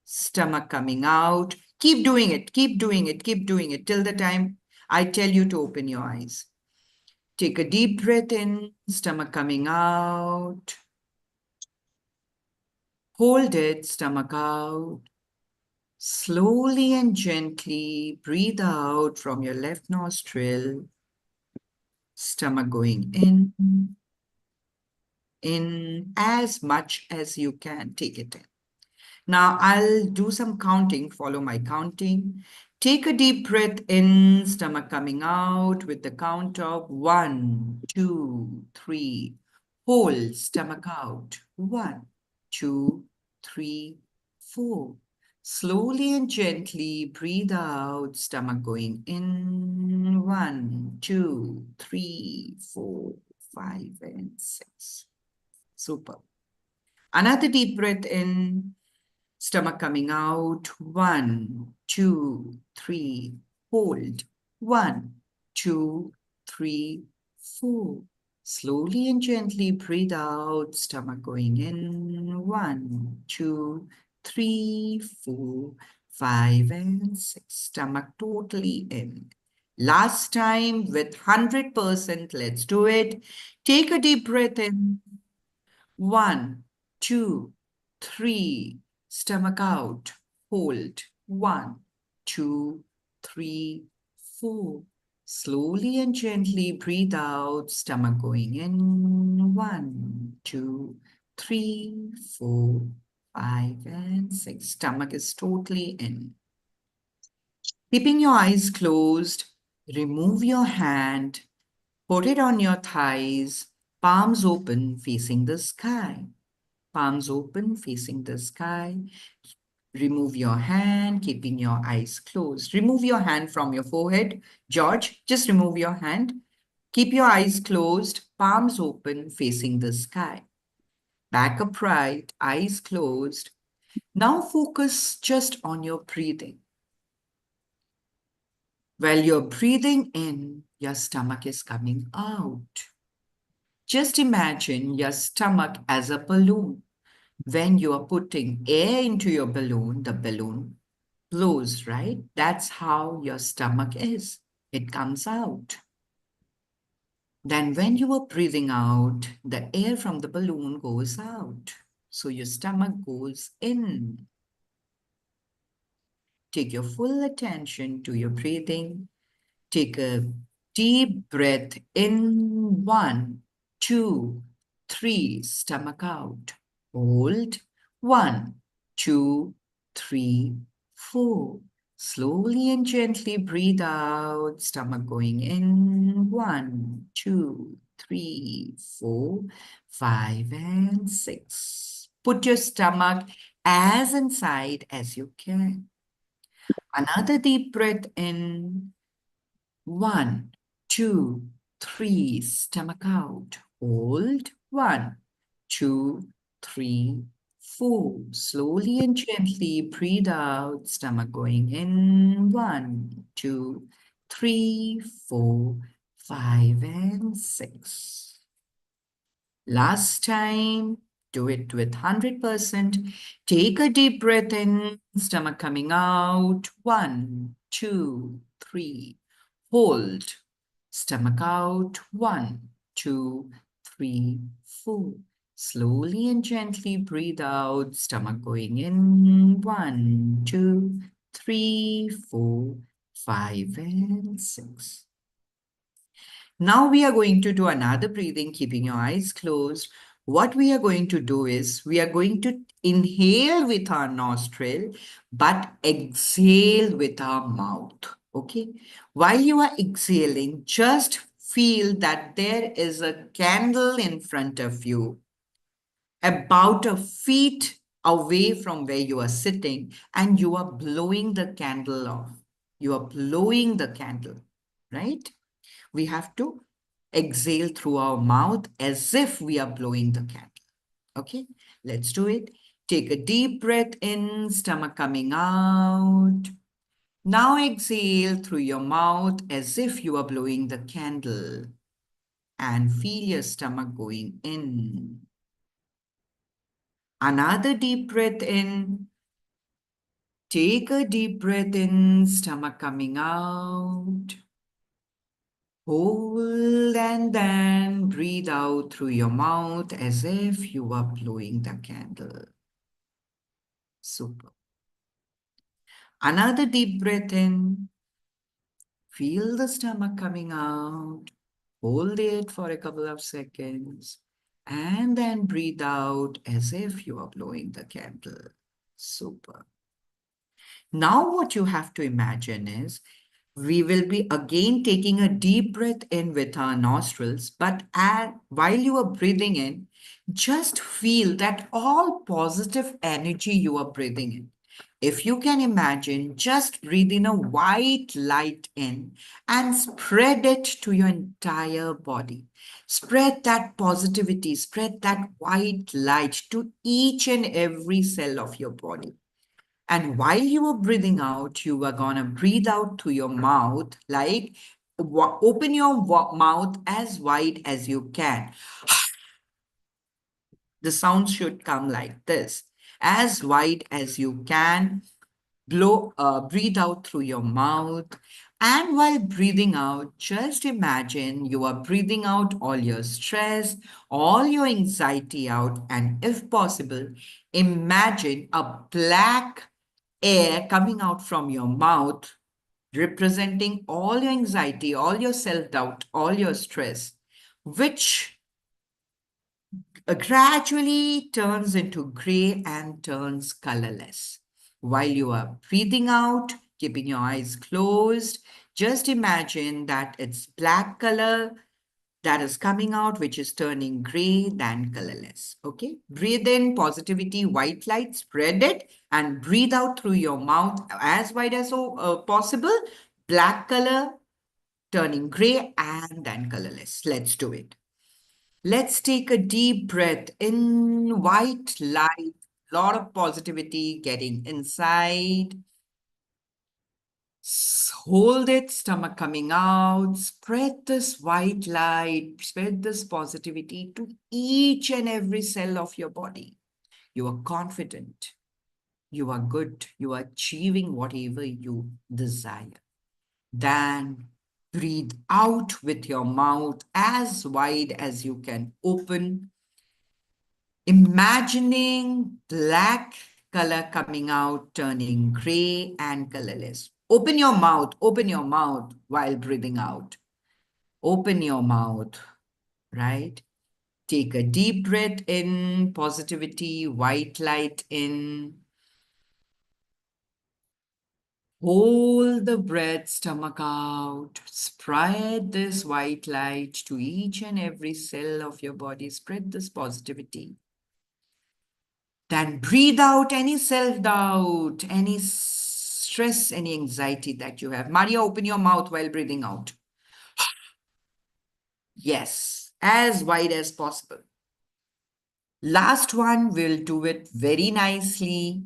[SPEAKER 2] stomach coming out. Keep doing it, keep doing it, keep doing it till the time I tell you to open your eyes. Take a deep breath in, stomach coming out. Hold it, stomach out. Slowly and gently breathe out from your left nostril. Stomach going in as much as you can. Take it in. Now I'll do some counting. Follow my counting. Take a deep breath in, stomach coming out with the count of 1, 2, 3. Hold, stomach out. 1, 2, 3, 4. Slowly and gently breathe out, stomach going in. 1, 2, 3, 4, 5, and 6. Super. Another deep breath in, stomach coming out. 1, 2, 3. Hold. 1, 2, 3, 4. Slowly and gently breathe out, stomach going in. 1, 2, 3, 4, 5, and 6. Stomach totally in. Last time with 100%. Let's do it. Take a deep breath in. 1, 2, 3. Stomach out. Hold. 1, 2, 3, 4. Slowly and gently breathe out. Stomach going in. 1, 2, 3, 4, 5, and 6. Stomach is totally in. Keeping your eyes closed, remove your hand, put it on your thighs, palms open, facing the sky. Palms open, facing the sky. Remove your hand, keeping your eyes closed. Remove your hand from your forehead. George, just remove your hand. Keep your eyes closed, palms open, facing the sky. Back upright, eyes closed. Now focus just on your breathing. While you're breathing in, your stomach is coming out. Just imagine your stomach as a balloon. When you are putting air into your balloon, the balloon blows, right? That's how your stomach is. It comes out. Then when you are breathing out, the air from the balloon goes out. So your stomach goes in. Take your full attention to your breathing. Take a deep breath in. 1, 2, 3. Stomach out. Hold. 1, 2, 3, 4. Slowly and gently breathe out. Stomach going in. 1, 2, 3, 4, 5, and 6. Put your stomach as inside as you can. Another deep breath in. 1, 2, 3. Stomach out. Hold. 1, 2, 3, 4. Slowly and gently breathe out. Stomach going in. 1, 2, 3, 4, 5, and 6. Last time. Do it with 100%. Take a deep breath in. Stomach coming out. 1, 2, 3. Hold. Stomach out. 1, 2, 3, 4. Slowly and gently breathe out. Stomach going in. 1, 2, 3, 4, 5, and 6. Now we are going to do another breathing, keeping your eyes closed. What we are going to do is we are going to inhale with our nostril, but exhale with our mouth. Okay. While you are exhaling, just feel that there is a candle in front of you, about a feet away from where you are sitting, and you are blowing the candle off. You are blowing the candle, right? We have to exhale through our mouth as if we are blowing the candle. Okay, let's do it. Take a deep breath in, stomach coming out. Now exhale through your mouth as if you are blowing the candle, and feel your stomach going in. Another deep breath in. Take a deep breath in, stomach coming out. Hold and then breathe out through your mouth as if you are blowing the candle. Super. Another deep breath in. Feel the stomach coming out. Hold it for a couple of seconds and then breathe out as if you are blowing the candle. Super. Now what you have to imagine is we will be again taking a deep breath in with our nostrils, but while you are breathing in, just feel that all positive energy you are breathing in. If you can imagine, just breathe in a white light in and spread it to your entire body. Spread that positivity, spread that white light to each and every cell of your body. And while you are breathing out, you are going to breathe out through your mouth, like open your mouth as wide as you can. The sound should come like this, as wide as you can. Breathe out through your mouth. And while breathing out, just imagine you are breathing out all your stress, all your anxiety out. And if possible, imagine a black air coming out from your mouth, representing all your anxiety, all your self-doubt, all your stress, which gradually turns into gray and turns colorless. While you are breathing out, keeping your eyes closed, just imagine that it's black color that is coming out, which is turning gray, then colorless. Okay, breathe in positivity, white light, spread it, and breathe out through your mouth as wide as possible. Black color turning gray and then colorless. Let's do it. Let's take a deep breath in, white light, lot of positivity getting inside. Hold it, stomach coming out. Spread this white light, spread this positivity to each and every cell of your body. You are confident. You are good. You are achieving whatever you desire. Then breathe out with your mouth as wide as you can open. Imagining black color coming out, turning gray and colorless. Open your mouth while breathing out. Open your mouth, right? Take a deep breath in, positivity, white light in. Hold the breath, stomach out. Spread this white light to each and every cell of your body. Spread this positivity. Then breathe out any self-doubt, any stress, any anxiety that you have. Mania, open your mouth while breathing out. Yes, as wide as possible. Last one, we'll do it very nicely.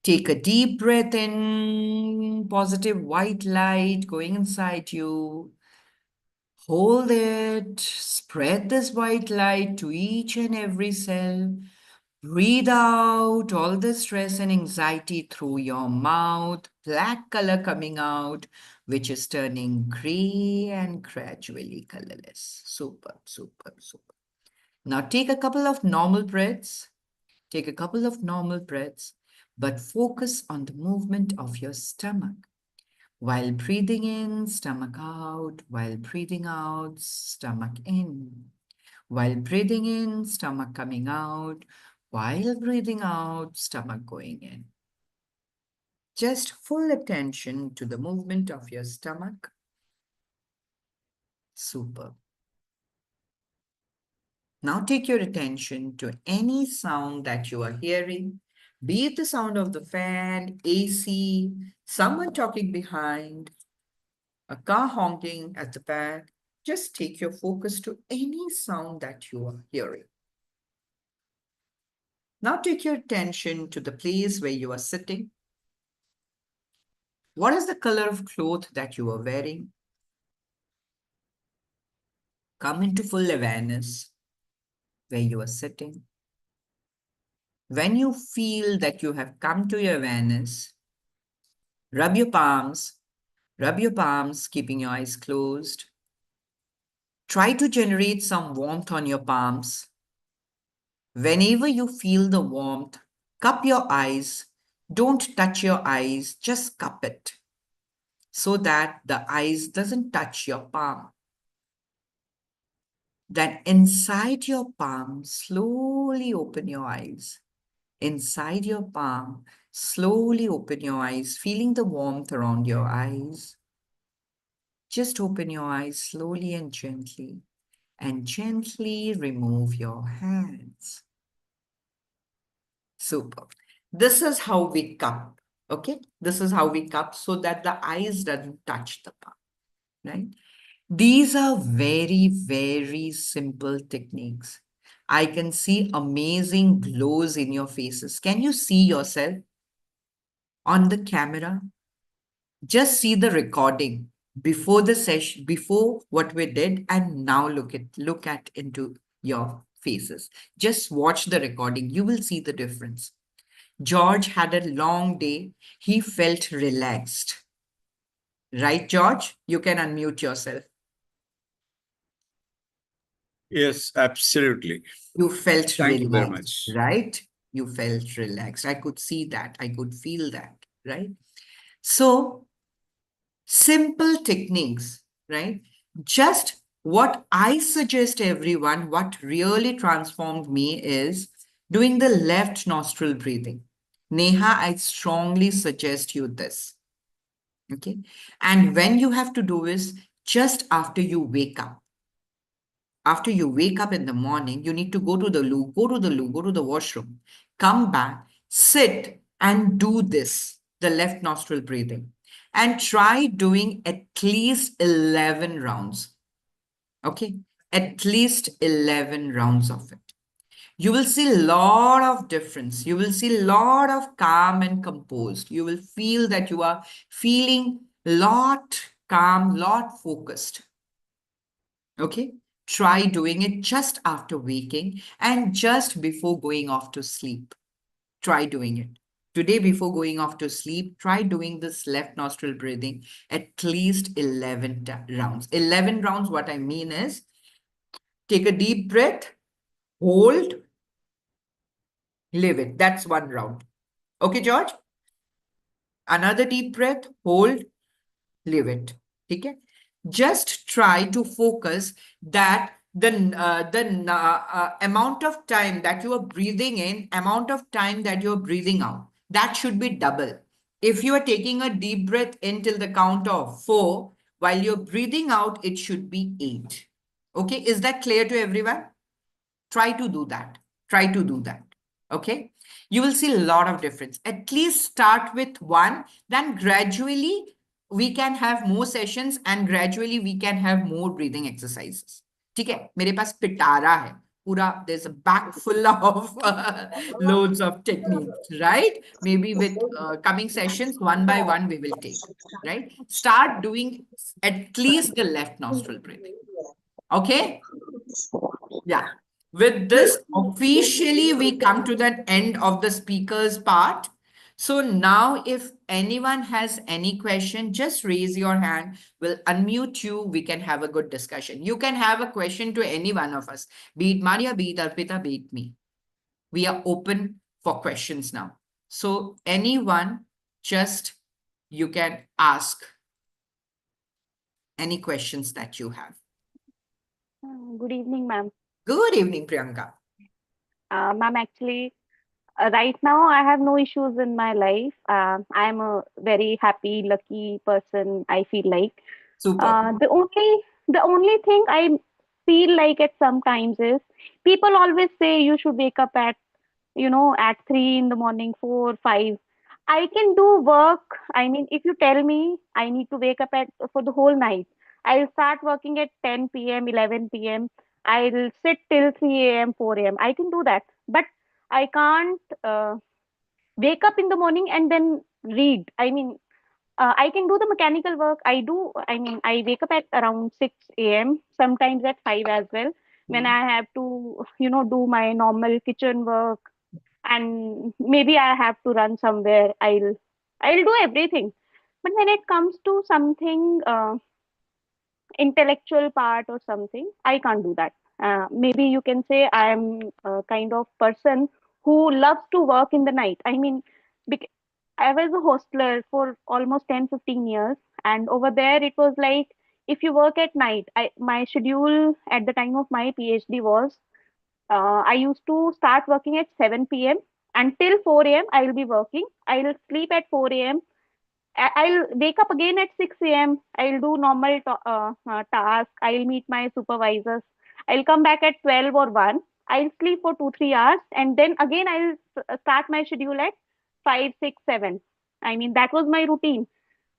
[SPEAKER 2] Take a deep breath in, positive white light going inside you. Hold it, spread this white light to each and every cell. Breathe out all the stress and anxiety through your mouth, black color coming out, which is turning gray and gradually colorless. Super, super, super. Now take a couple of normal breaths. Take a couple of normal breaths, but focus on the movement of your stomach. While breathing in, stomach out. While breathing out, stomach in. While breathing in, stomach coming out. While breathing out, stomach going in. Just full attention to the movement of your stomach. Super. Now take your attention to any sound that you are hearing, be it the sound of the fan, AC, someone talking behind, a car honking at the back. Just take your focus to any sound that you are hearing. Now take your attention to the place where you are sitting. What is the color of cloth that you are wearing? Come into full awareness where you are sitting. When you feel that you have come to your awareness, rub your palms, keeping your eyes closed. Try to generate some warmth on your palms. Whenever you feel the warmth, cup your eyes. Don't touch your eyes, just cup it so that the eyes doesn't touch your palm. Then inside your palm, slowly open your eyes. Inside your palm, slowly open your eyes, feeling the warmth around your eyes. Just open your eyes slowly and gently remove your hands. Super. This is how we cup. Okay, this is how we cup so that the eyes doesn't touch the palm, right? These are very, very simple techniques. I can see amazing glows in your faces. Can you see yourself on the camera? Just see the recording before the session, before what we did, and now look at into your faces. Just watch the recording. You will see the difference. George had a long day. He felt relaxed. Right, George? You can unmute yourself.
[SPEAKER 5] Yes, absolutely.
[SPEAKER 2] You felt
[SPEAKER 5] Thank you very
[SPEAKER 2] relaxed,
[SPEAKER 5] much.
[SPEAKER 2] right? You felt relaxed. I could see that. I could feel that, right? So, simple techniques, right? Just what I suggest everyone, what really transformed me is doing the left nostril breathing. Neha, I strongly suggest you this. Okay. And when you have to do is just after you wake up. After you wake up in the morning, you need to go to the loo, go to the washroom, come back, sit and do this, the left nostril breathing. And try doing at least 11 rounds. Okay. At least 11 rounds of it. You will see a lot of difference. You will see a lot of calm and composed. You will feel that you are feeling lot calm, lot focused. Okay. Try doing it just after waking and just before going off to sleep. Try doing it. Today, before going off to sleep, try doing this left nostril breathing at least 11 rounds. 11 rounds, what I mean is take a deep breath, hold, leave it. That's one round. Okay, George? Another deep breath, hold, leave it. Okay? Just try to focus that the amount of time that you are breathing in, amount of time that you're breathing out, that should be double. If you are taking a deep breath in till the count of 4, while you're breathing out, it should be 8. Okay, is that clear to everyone? Try to do that. Try to do that. Okay, you will see a lot of difference. At least start with 1, then gradually we can have more sessions and gradually we can have more breathing exercises. ठीक है, मेरे पास पिटारा है पूरा. There's a bag full of loads of techniques, right? Maybe with coming sessions, one by one we will take, right? Start doing at least the left nostril breathing. Okay? Yeah. With this, officially, we come to the end of the speakers part. So now, if anyone has any question, just raise your hand. We'll unmute you. We can have a good discussion. You can have a question to any one of us, be it Mania, be it Arpita, be it me. We are open for questions now. So anyone, just you can ask any questions that you have.
[SPEAKER 6] Good evening, ma'am.
[SPEAKER 2] Good evening, Priyanka.
[SPEAKER 6] Ma'am, actually, right now I have no issues in my life. I am a very happy, lucky person. I feel like
[SPEAKER 2] Super.
[SPEAKER 6] The only thing I feel like at some times is people always say you should wake up at at 3 in the morning, 4, 5. I can do work. I mean, if you tell me I need to wake up at for the whole night, I'll start working at 10 p.m., 11 p.m. I'll sit till 3 a.m., 4 a.m. I can do that. But I can't wake up in the morning and then read. I mean, I can do the mechanical work. I mean, I wake up at around 6 a.m., sometimes at 5 as well, when I have to, do my normal kitchen work, and maybe I have to run somewhere. I'll do everything. But when it comes to something intellectual part or something, I can't do that. Maybe you can say I am a kind of person who loves to work in the night. I mean, I was a hostler for almost 10, 15 years, and over there it was like if you work at night, my schedule at the time of my PhD was, I used to start working at 7 p.m. Until 4 a.m. I will be working. I will sleep at 4 a.m. I'll wake up again at 6 a.m. I'll do normal task. I'll meet my supervisors. I'll come back at 12 or 1. I'll sleep for 2, 3 hours. And then again, I'll start my schedule at 5, 6, 7. I mean, that was my routine.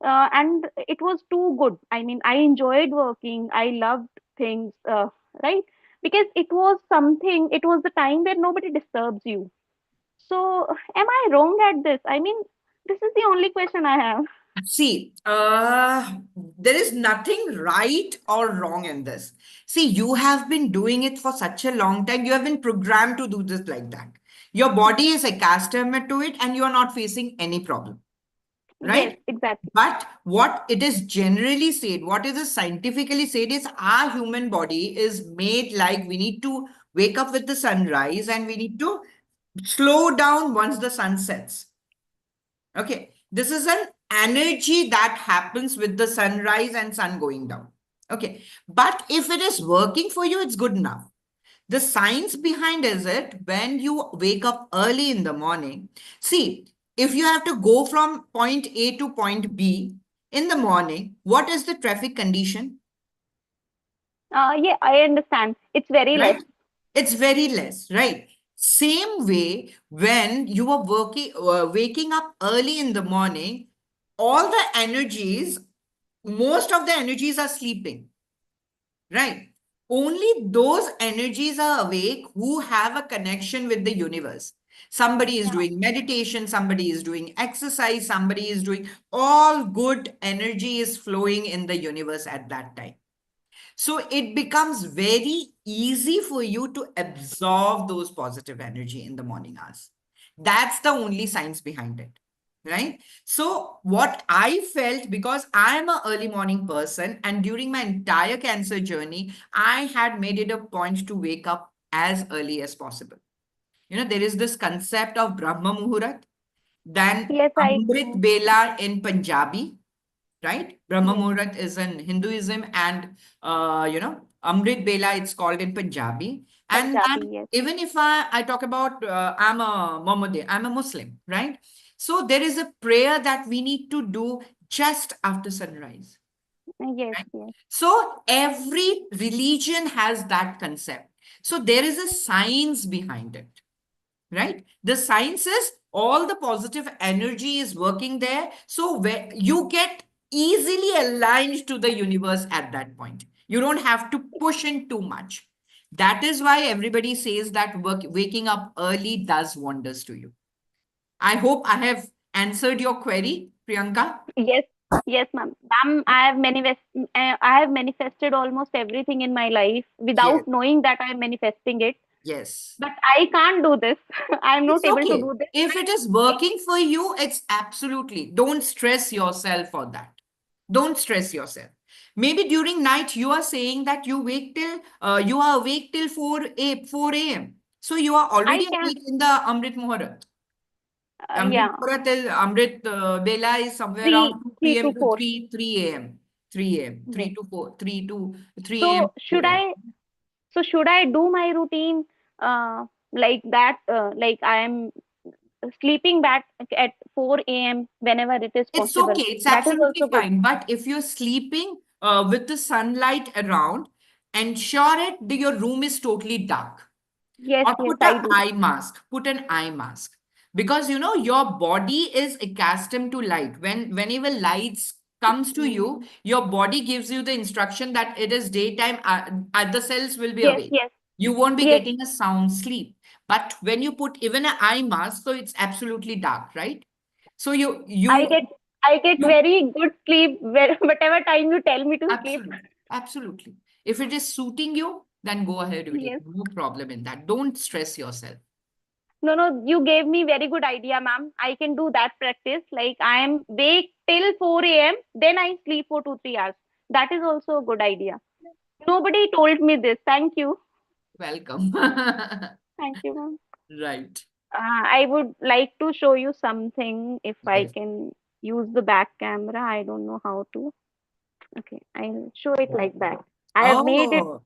[SPEAKER 6] And it was too good. I mean, I enjoyed working. I loved things, right? Because it was the time where nobody disturbs you. So, am I wrong at this? I mean, this is the only question I have.
[SPEAKER 2] See, there is nothing right or wrong in this. See, you have been doing it for such a long time. You have been programmed to do this like that. Your body is accustomed to it and you are not facing any problem,
[SPEAKER 6] Yes,
[SPEAKER 2] right?
[SPEAKER 6] exactly.
[SPEAKER 2] But what it is generally said, what is scientifically said is our human body is made like we need to wake up with the sunrise and we need to slow down once the sun sets. Okay, this is an energy that happens with the sunrise and sun going down. Okay, but if it is working for you, it's good enough. The science behind is it when you wake up early in the morning. See, if you have to go from point A to point B in the morning, what is the traffic condition?
[SPEAKER 6] Yeah, I understand. It's very less.
[SPEAKER 2] Right? It's very less, right? Same way, when you are waking up early in the morning, all the energies, most of the energies are sleeping, right? Only those energies are awake who have a connection with the universe. Somebody is
[SPEAKER 6] Yeah.
[SPEAKER 2] doing meditation, somebody is doing exercise, somebody is doing all good energy is flowing in the universe at that time. So it becomes very easy for you to absorb those positive energy in the morning hours. That's the only science behind it, right? So what I felt, because I'm an early morning person and during my entire cancer journey, I had made it a point to wake up as early as possible. You know, there is this concept of Brahma Muhurat, then
[SPEAKER 6] Yes, I
[SPEAKER 2] Amrit
[SPEAKER 6] know.
[SPEAKER 2] Bela in Punjabi, right? Brahma
[SPEAKER 6] Yes,
[SPEAKER 2] Muhurat is in Hinduism and, Amrit Bela, it's called in Punjabi. And
[SPEAKER 6] Punjabi.
[SPEAKER 2] then
[SPEAKER 6] Yes,
[SPEAKER 2] even if I talk about, I'm a Mohammedan, I'm a Muslim, right? So there is a prayer that we need to do just after sunrise,
[SPEAKER 6] yes,
[SPEAKER 2] right?
[SPEAKER 6] yes.
[SPEAKER 2] So every religion has that concept. So there is a science behind it, right? The science is all the positive energy is working there. So where you get easily aligned to the universe at that point. You don't have to push in too much. That is why everybody says that waking up early does wonders to you. I hope I have answered your query, Priyanka.
[SPEAKER 6] Yes, yes, ma'am. Ma'am, I have manifested almost everything in my life
[SPEAKER 2] Yes,
[SPEAKER 6] without knowing that I am manifesting it.
[SPEAKER 2] yes.
[SPEAKER 6] But I can't do this. I am not
[SPEAKER 2] It's
[SPEAKER 6] able to
[SPEAKER 2] okay.
[SPEAKER 6] do this.
[SPEAKER 2] If it is working for you, it's absolutely. Don't stress yourself for that. Don't stress yourself. Maybe during night you are saying that you are awake till 4 a.m. So you are
[SPEAKER 6] I
[SPEAKER 2] already
[SPEAKER 6] can.
[SPEAKER 2] awake in the Amrit Muhurat. Amrit
[SPEAKER 6] Yeah,
[SPEAKER 2] Muhurat is Amrit Bela is somewhere around 2
[SPEAKER 6] three
[SPEAKER 2] p.m.
[SPEAKER 6] to
[SPEAKER 2] to
[SPEAKER 6] four.
[SPEAKER 2] 3 a.m. 3 a.m. 3
[SPEAKER 6] Yes.
[SPEAKER 2] to 4, 3 to 3 a.m.
[SPEAKER 6] So
[SPEAKER 2] to 4
[SPEAKER 6] should
[SPEAKER 2] a.m.
[SPEAKER 6] I? So should I do my routine like that? Like I am sleeping back at 4 a.m. whenever it is
[SPEAKER 2] It's
[SPEAKER 6] possible.
[SPEAKER 2] okay. It's
[SPEAKER 6] That is
[SPEAKER 2] absolutely
[SPEAKER 6] also good.
[SPEAKER 2] fine. But if you're sleeping with the sunlight around, ensure your room is totally dark.
[SPEAKER 6] Yes,
[SPEAKER 2] Or
[SPEAKER 6] yes,
[SPEAKER 2] put
[SPEAKER 6] I
[SPEAKER 2] an
[SPEAKER 6] do.
[SPEAKER 2] eye mask. Put an eye mask. Because your body is accustomed to light. Whenever lights comes to you, your body gives you the instruction that it is daytime, the cells will be
[SPEAKER 6] Yes,
[SPEAKER 2] awake.
[SPEAKER 6] yes,
[SPEAKER 2] You won't be
[SPEAKER 6] yes.
[SPEAKER 2] getting a sound sleep. But when you put even an eye mask, so it's absolutely dark, right? So
[SPEAKER 6] I get I get
[SPEAKER 2] you
[SPEAKER 6] very good sleep whatever time you tell me to sleep.
[SPEAKER 2] absolutely, absolutely. If it is suiting you, then go ahead with it.
[SPEAKER 6] Yes.
[SPEAKER 2] No problem in that. Don't stress yourself.
[SPEAKER 6] No, no, you gave me very good idea, ma'am. I can do that practice. Like I am wake till 4 a.m. Then I sleep for 2, 3 hours. That is also a good idea. Nobody told me this. Thank you.
[SPEAKER 2] Welcome.
[SPEAKER 6] Thank you, ma'am.
[SPEAKER 2] Right.
[SPEAKER 6] I would like to show you something if I
[SPEAKER 2] Yes.
[SPEAKER 6] can use the back camera. I don't know how to. Okay, I'll show it like that. I have made it.
[SPEAKER 2] Oh,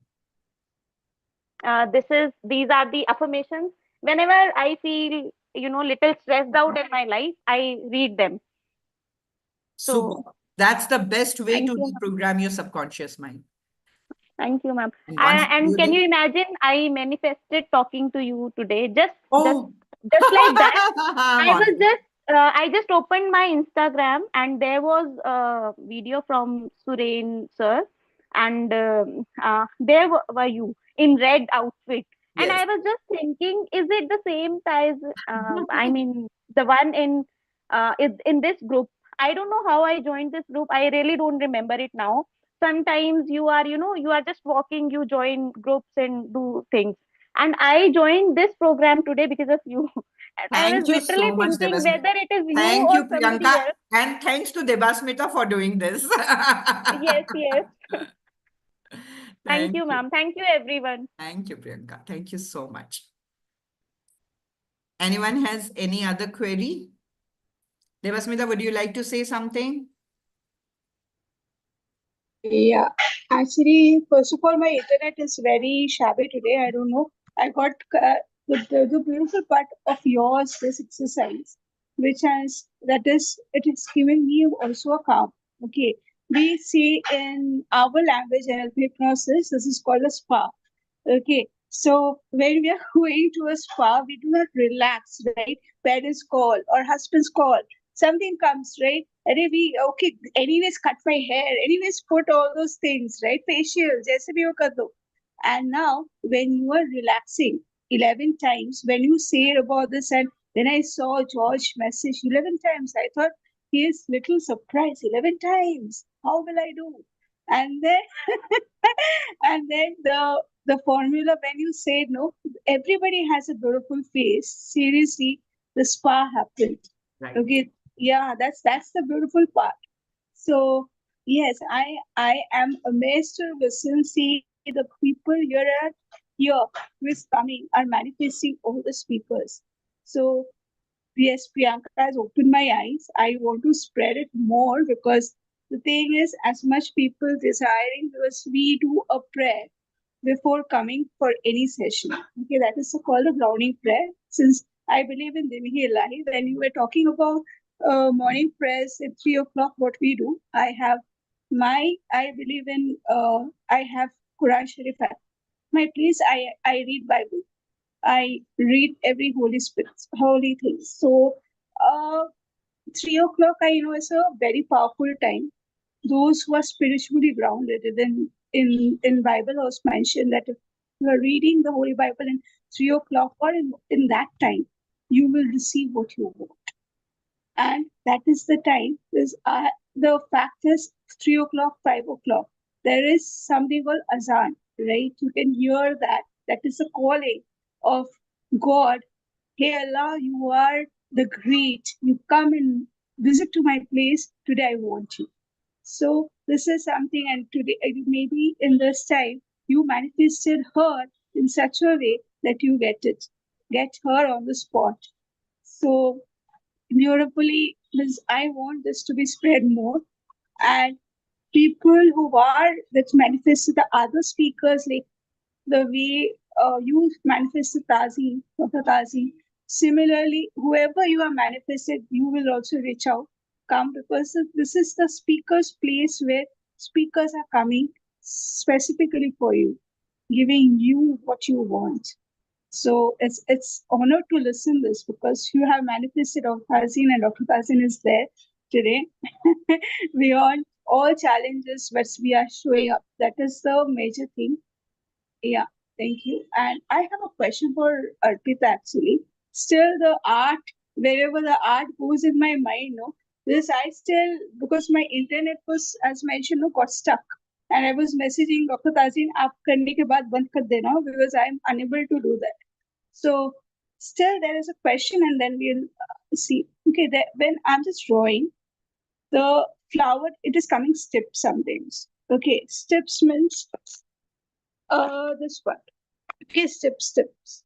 [SPEAKER 6] These are the affirmations. Whenever I feel, little stressed out in my life, I read them.
[SPEAKER 2] super.
[SPEAKER 6] So
[SPEAKER 2] That's the best way
[SPEAKER 6] thank
[SPEAKER 2] to
[SPEAKER 6] you, ma'am.
[SPEAKER 2] reprogram your subconscious mind.
[SPEAKER 6] Thank you, ma'am.
[SPEAKER 2] And once
[SPEAKER 6] And
[SPEAKER 2] you
[SPEAKER 6] can
[SPEAKER 2] do
[SPEAKER 6] you
[SPEAKER 2] this,
[SPEAKER 6] imagine? I manifested talking to you today, just,
[SPEAKER 2] oh,
[SPEAKER 6] just like that.
[SPEAKER 2] I'm
[SPEAKER 6] I was
[SPEAKER 2] honored.
[SPEAKER 6] just, I just opened my Instagram and there was a video from Suren sir, and were you in red outfit, and
[SPEAKER 2] Yes.
[SPEAKER 6] I was just thinking, is it the same size? I mean, the one is in this group. I don't know how I joined this group. I really don't remember it now. Sometimes you are just walking, you join groups and do things. And I joined this program today because of you. And I was
[SPEAKER 2] Thank you
[SPEAKER 6] literally
[SPEAKER 2] so much,
[SPEAKER 6] thinking
[SPEAKER 2] Debasmita.
[SPEAKER 6] whether it is you
[SPEAKER 2] Thank
[SPEAKER 6] or
[SPEAKER 2] you,
[SPEAKER 6] somebody
[SPEAKER 2] Priyanka.
[SPEAKER 6] else.
[SPEAKER 2] And thanks to Debasmita for doing this.
[SPEAKER 6] Yes, yes. Thank
[SPEAKER 2] Thank
[SPEAKER 6] you,
[SPEAKER 2] you.
[SPEAKER 6] ma'am. Thank you, everyone.
[SPEAKER 2] Thank you, Priyanka. Thank you so much. Anyone has any other query? Debasmita, would you like to say something?
[SPEAKER 1] Yeah, actually, first of all, my internet is very shabby today. I don't know. I got the beautiful part of yours, this exercise, which has that is it is giving me also a calm. Okay, we see in our language NLP hypnosis, this is called a spa. Okay, so when we are going to a spa, we do not relax, right? Parents call or husbands call, something comes, right? And we okay, anyways, cut my hair, anyways, put all those things, right? Facial, jaise bhi ho kar do. And now, when you are relaxing 11 times, when you say about this, and then I saw George message 11 times, I thought he is little surprised. 11 times, how will I do? And then, and then the formula when you said no, everybody has a beautiful face. Seriously, the spa happened.
[SPEAKER 2] Right.
[SPEAKER 1] Okay, yeah, that's the beautiful part. So yes, I am amazed to listen, see the people here who is coming are manifesting all the speakers. So yes, Priyanka has opened my eyes. I want to spread it more because the thing is, as much people desiring, because we do a prayer before coming for any session. Okay, that is called a grounding prayer. Since I believe in Divi Ilahi, when you were talking about morning prayers at 3 o'clock, what we do, I believe in, I have Quran Sharif at my place. I read Bible. I read every holy thing. So, 3 o'clock, I know, is a very powerful time. Those who are spiritually grounded, then in Bible was mentioned that if you are reading the Holy Bible in 3 o'clock or in that time, you will receive what you want. And that is the time. The fact is 3 o'clock, 5 o'clock. There is something called azan, right? You can hear that. That is a calling of God. Hey Allah, you are the great. You come and visit to my place. Today I want you. So this is something, and today maybe in this time you manifested her in such a way that you get her on the spot. So beautifully, this I want this to be spread more, and people who are that manifested the other speakers, like the way you manifested Tazyn, Dr. Tazyn. Similarly, whoever you are manifested, you will also reach out, come, because this is the speaker's place where speakers are coming specifically for you, giving you what you want. So it's honor to listen this because you have manifested Dr. Tazyn, and Dr. Tazyn is there today. Beyond all challenges, but we are showing up. That is the major thing. Yeah, thank you. And I have a question for Arpita actually. Still, the art, wherever the art goes in my mind, no, this I still, because my internet was, as mentioned, no, got stuck. And I was messaging Dr. Tazyn, aap karne ke baad band kar dena, because I'm unable to do that. So, still, there is a question, and then we'll see. Okay, when I'm just drawing, the flower, it is coming steps sometimes. Okay, steps means this one. Okay, steps.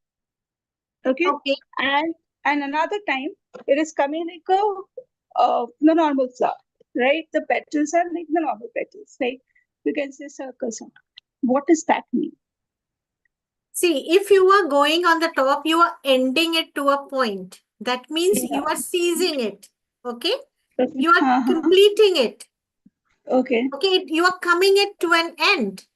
[SPEAKER 1] Okay,
[SPEAKER 3] Okay.
[SPEAKER 1] and another time it is coming like a the normal flower. right? The petals are like the normal petals, like you can say circles. What does that mean?
[SPEAKER 3] See, if you are going on the top, you are ending it to a point. That means
[SPEAKER 1] Yeah.
[SPEAKER 3] you are seizing it. Okay?
[SPEAKER 1] Okay.
[SPEAKER 3] You are completing it.
[SPEAKER 1] Okay.
[SPEAKER 3] Okay? You are coming it to an end.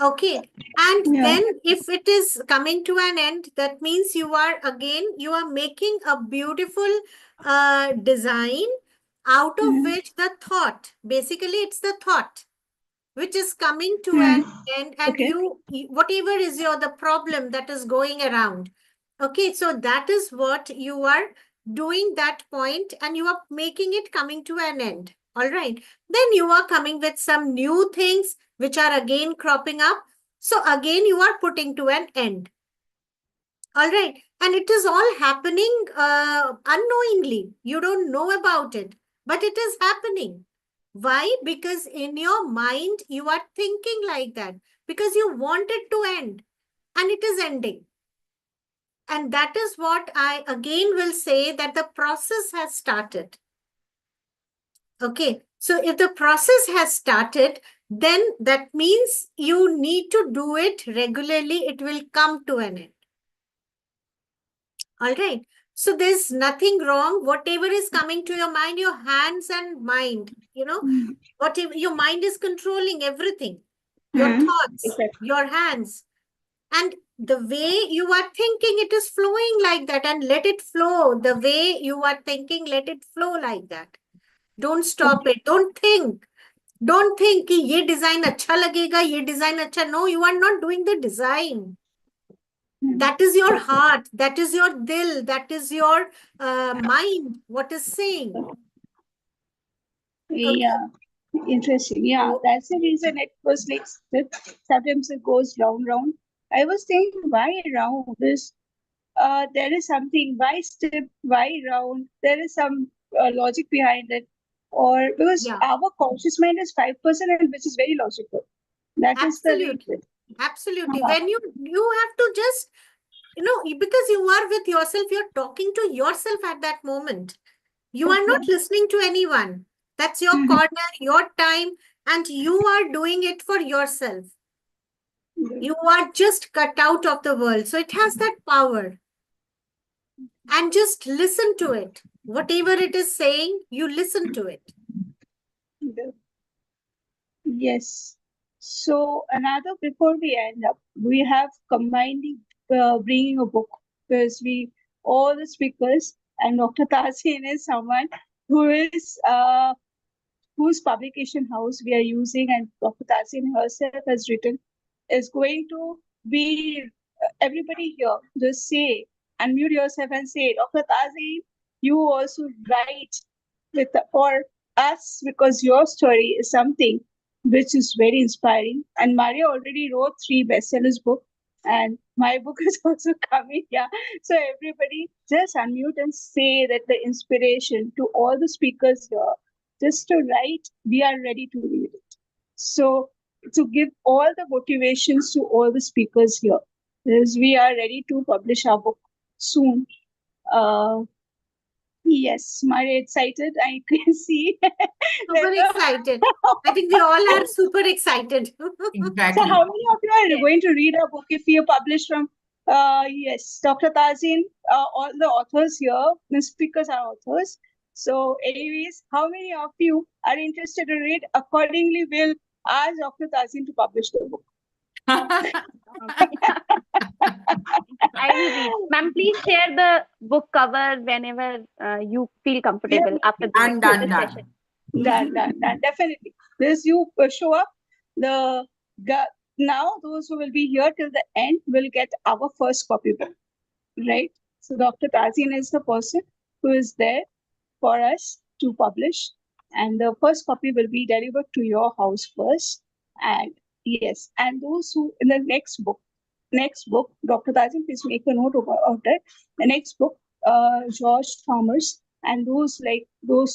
[SPEAKER 3] Okay. And
[SPEAKER 1] Yeah.
[SPEAKER 3] then if it is coming to an end, that means you are making a beautiful design out of which the thought, basically it's the thought which is coming to an end, and
[SPEAKER 1] Okay.
[SPEAKER 3] whatever is the problem that is going around. Okay, so that is what you are doing, that point, and you are making it coming to an end. All right. Then you are coming with some new things which are again cropping up. So again, you are putting to an end. All right. And it is all happening unknowingly. You don't know about it, but it is happening. Why? Because in your mind, you are thinking like that because you want it to end, and it is ending. And that is what I again will say, that the process has started. Okay. So if the process has started, then that means you need to do it regularly. It will come to an end. All right. So there's nothing wrong. Whatever is coming to your mind, your hands and mind, whatever your mind is controlling everything, your thoughts,
[SPEAKER 1] Exactly.
[SPEAKER 3] your hands, and the way you are thinking, it is flowing like that, and let it flow. The way you are thinking, let it flow like that. Don't stop it. Don't think. Don't think कि ये design अच्छा लगेगा, ये design अच्छा. No, you are not doing the design. That is your heart. That is your dil. That is your mind. What is saying? Okay.
[SPEAKER 1] Yeah. Interesting. Yeah,
[SPEAKER 3] So-
[SPEAKER 1] that's the reason it was like sometimes it goes round. I was thinking, why round? There is something. Why stiff? Why round? There is some logic behind it, or because
[SPEAKER 3] Yeah.
[SPEAKER 1] our conscious mind is 5%, and which is very logical. That is the
[SPEAKER 3] Absolutely.
[SPEAKER 1] reason.
[SPEAKER 3] Absolutely.
[SPEAKER 1] Uh-huh.
[SPEAKER 3] When you have to just, because you are with yourself, you're talking to yourself at that moment. You are not listening to anyone. That's your corner, your time, and you are doing it for yourself. You are just cut out of the world. So it has that power. And just listen to it. Whatever it is saying, you listen to it.
[SPEAKER 1] Yes. So another, before we end up, we have combining bringing a book, because we all the speakers, and Dr. Tazyn is someone who is whose publication house we are using, and Dr. Tazyn herself has written, is going to be everybody here. Just say, unmute yourself and say, Dr. Tazyn, you also write for us, because your story is something which is very inspiring. And Maria already wrote 3 bestsellers book, and my book is also coming. Yeah. So everybody just unmute and say that the inspiration to all the speakers here, just to write, we are ready to read it. So to give all the motivations to all the speakers here, is we are ready to publish our book soon. Yes, Maria excited. I can see.
[SPEAKER 3] Super excited. I think we all are super excited.
[SPEAKER 1] So
[SPEAKER 2] Exactly.
[SPEAKER 1] how many of you are going to read our book if we publish from yes, Dr. Tazyn, all the authors here, the speakers are authors. So anyways, how many of you are interested to read? Accordingly, we'll ask Dr. Tazyn to publish the book.
[SPEAKER 6] I will read. Ma'am, please share the book cover whenever you feel comfortable after
[SPEAKER 2] Done,
[SPEAKER 6] this
[SPEAKER 2] done,
[SPEAKER 6] session.
[SPEAKER 2] done.
[SPEAKER 1] Done. Definitely. This you show up. Now those who will be here till the end will get our first copy book, right? So Dr. Tazyn is the person who is there for us to publish, and the first copy will be delivered to your house first. And yes, and those who in the next book, Dr. Tazyn, please make a note of that. The next book, George Thomas, and those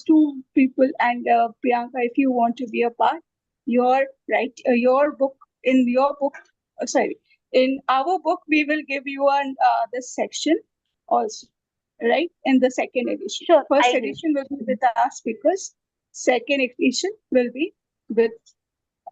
[SPEAKER 1] 2 people, and Priyanka, if you want to be a part, your book in your book. Sorry, in our book, we will give you this section also, right? In the second edition.
[SPEAKER 6] Sure,
[SPEAKER 1] First
[SPEAKER 6] I agree.
[SPEAKER 1] edition will be with our speakers. second edition will be with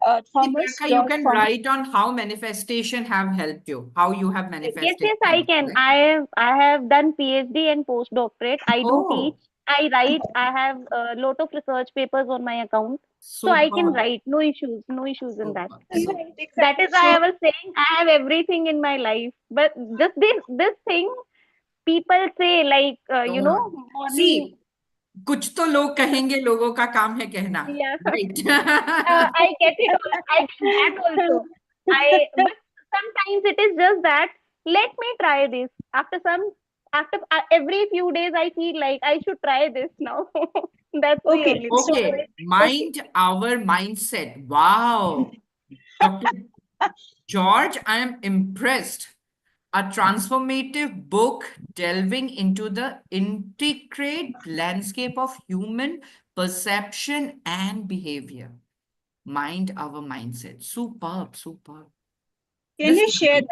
[SPEAKER 1] Thomas
[SPEAKER 2] Priyanka, you
[SPEAKER 1] George
[SPEAKER 2] can
[SPEAKER 1] Thomas.
[SPEAKER 2] write on how manifestation have helped you, how you have
[SPEAKER 6] Yes,
[SPEAKER 2] manifested
[SPEAKER 6] yes, I
[SPEAKER 2] things,
[SPEAKER 6] can.
[SPEAKER 2] right?
[SPEAKER 6] I have done PhD and postdoctorate. I do teach.
[SPEAKER 2] Oh,
[SPEAKER 6] I write. I have a lot of research papers on my account, so I can
[SPEAKER 2] superb,
[SPEAKER 6] write. No issues. No issues in that.
[SPEAKER 2] superb, super.
[SPEAKER 1] Right,
[SPEAKER 6] That
[SPEAKER 1] exactly.
[SPEAKER 6] is why
[SPEAKER 1] So
[SPEAKER 6] I was saying I have everything in my life. But just this thing, people say like
[SPEAKER 2] Don't
[SPEAKER 6] morning.
[SPEAKER 2] see. कुछ तो लोग कहेंगे, लोगों का काम है कहना,
[SPEAKER 6] Yeah,
[SPEAKER 2] right?
[SPEAKER 6] I get it. I get that also. But sometimes it is just that. Let me try this. After every few days, I feel like I should try this now. That's the
[SPEAKER 1] okay,
[SPEAKER 6] only thing.
[SPEAKER 1] so
[SPEAKER 2] Okay,
[SPEAKER 1] okay.
[SPEAKER 2] mind our mindset. Wow. Dr. George, I am impressed. A transformative book delving into the intricate landscape of human perception and behavior. Mind our mindset. Superb, superb.
[SPEAKER 1] Can
[SPEAKER 2] This
[SPEAKER 1] you
[SPEAKER 2] is
[SPEAKER 1] share
[SPEAKER 2] good.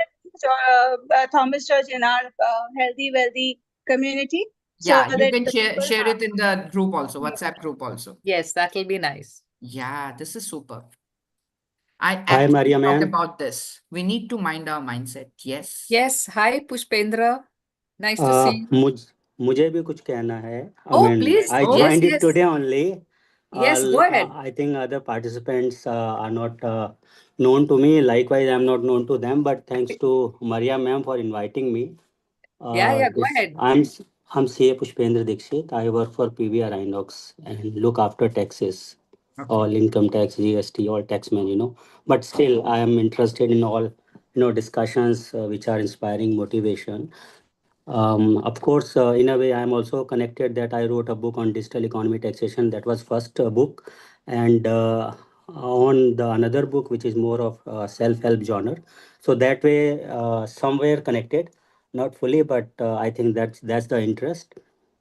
[SPEAKER 1] that Thomas George in our healthy, wealthy community so
[SPEAKER 2] Yeah, you
[SPEAKER 1] that
[SPEAKER 2] can
[SPEAKER 1] the
[SPEAKER 2] share
[SPEAKER 1] people
[SPEAKER 2] share it in the group also,
[SPEAKER 1] have.
[SPEAKER 2] WhatsApp group also.
[SPEAKER 4] Yes, that'll be nice.
[SPEAKER 2] Yeah, this is super. I
[SPEAKER 5] Hi,
[SPEAKER 2] actually
[SPEAKER 5] Maria
[SPEAKER 2] talk
[SPEAKER 5] ma'am.
[SPEAKER 2] about this. We need to mind our mindset. Yes.
[SPEAKER 4] Yes. Hi, Pushpendra. Nice to see
[SPEAKER 5] Uh,
[SPEAKER 4] you.
[SPEAKER 5] मुझ मुझे भी कुछ कहना है. I
[SPEAKER 4] Oh,
[SPEAKER 5] mean,
[SPEAKER 4] please.
[SPEAKER 5] I
[SPEAKER 2] Oh,
[SPEAKER 4] Yes,
[SPEAKER 5] joined it
[SPEAKER 4] yes.
[SPEAKER 5] today only.
[SPEAKER 4] Yes, go ahead.
[SPEAKER 5] I think other participants are not known to me. Likewise, I'm not known to them. But thanks to Maria ma'am for inviting me.
[SPEAKER 4] Yeah, yeah, go
[SPEAKER 5] This
[SPEAKER 4] ahead.
[SPEAKER 5] I'm CA Pushpendra Dikshit. I work for PVR Inox and look after taxes,
[SPEAKER 2] okay.
[SPEAKER 5] all income tax, GST, all taxmen. But still, I am interested in all discussions which are inspiring motivation. Of course, in a way, I am also connected that I wrote a book on digital economy taxation. That was first book, and on the another book which is more of self-help genre. So that way, somewhere connected, not fully, but I think that's the interest.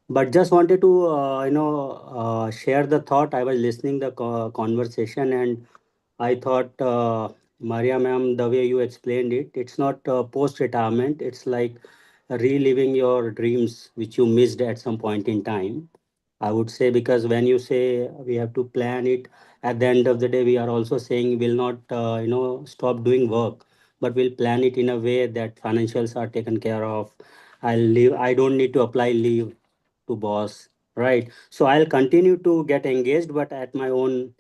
[SPEAKER 5] But just wanted to share the thought. I was listening the conversation, and I thought, Maria ma'am, the way you explained it, it's not post-retirement. It's like reliving your dreams which you missed at some point in time. I would say, because when you say we have to plan it, at the end of the day, we are also saying we'll not, stop doing work, but we'll plan it in a way that financials are taken care of. I'll leave. I don't need to apply leave to boss, right? So I'll continue to get engaged, but at my own,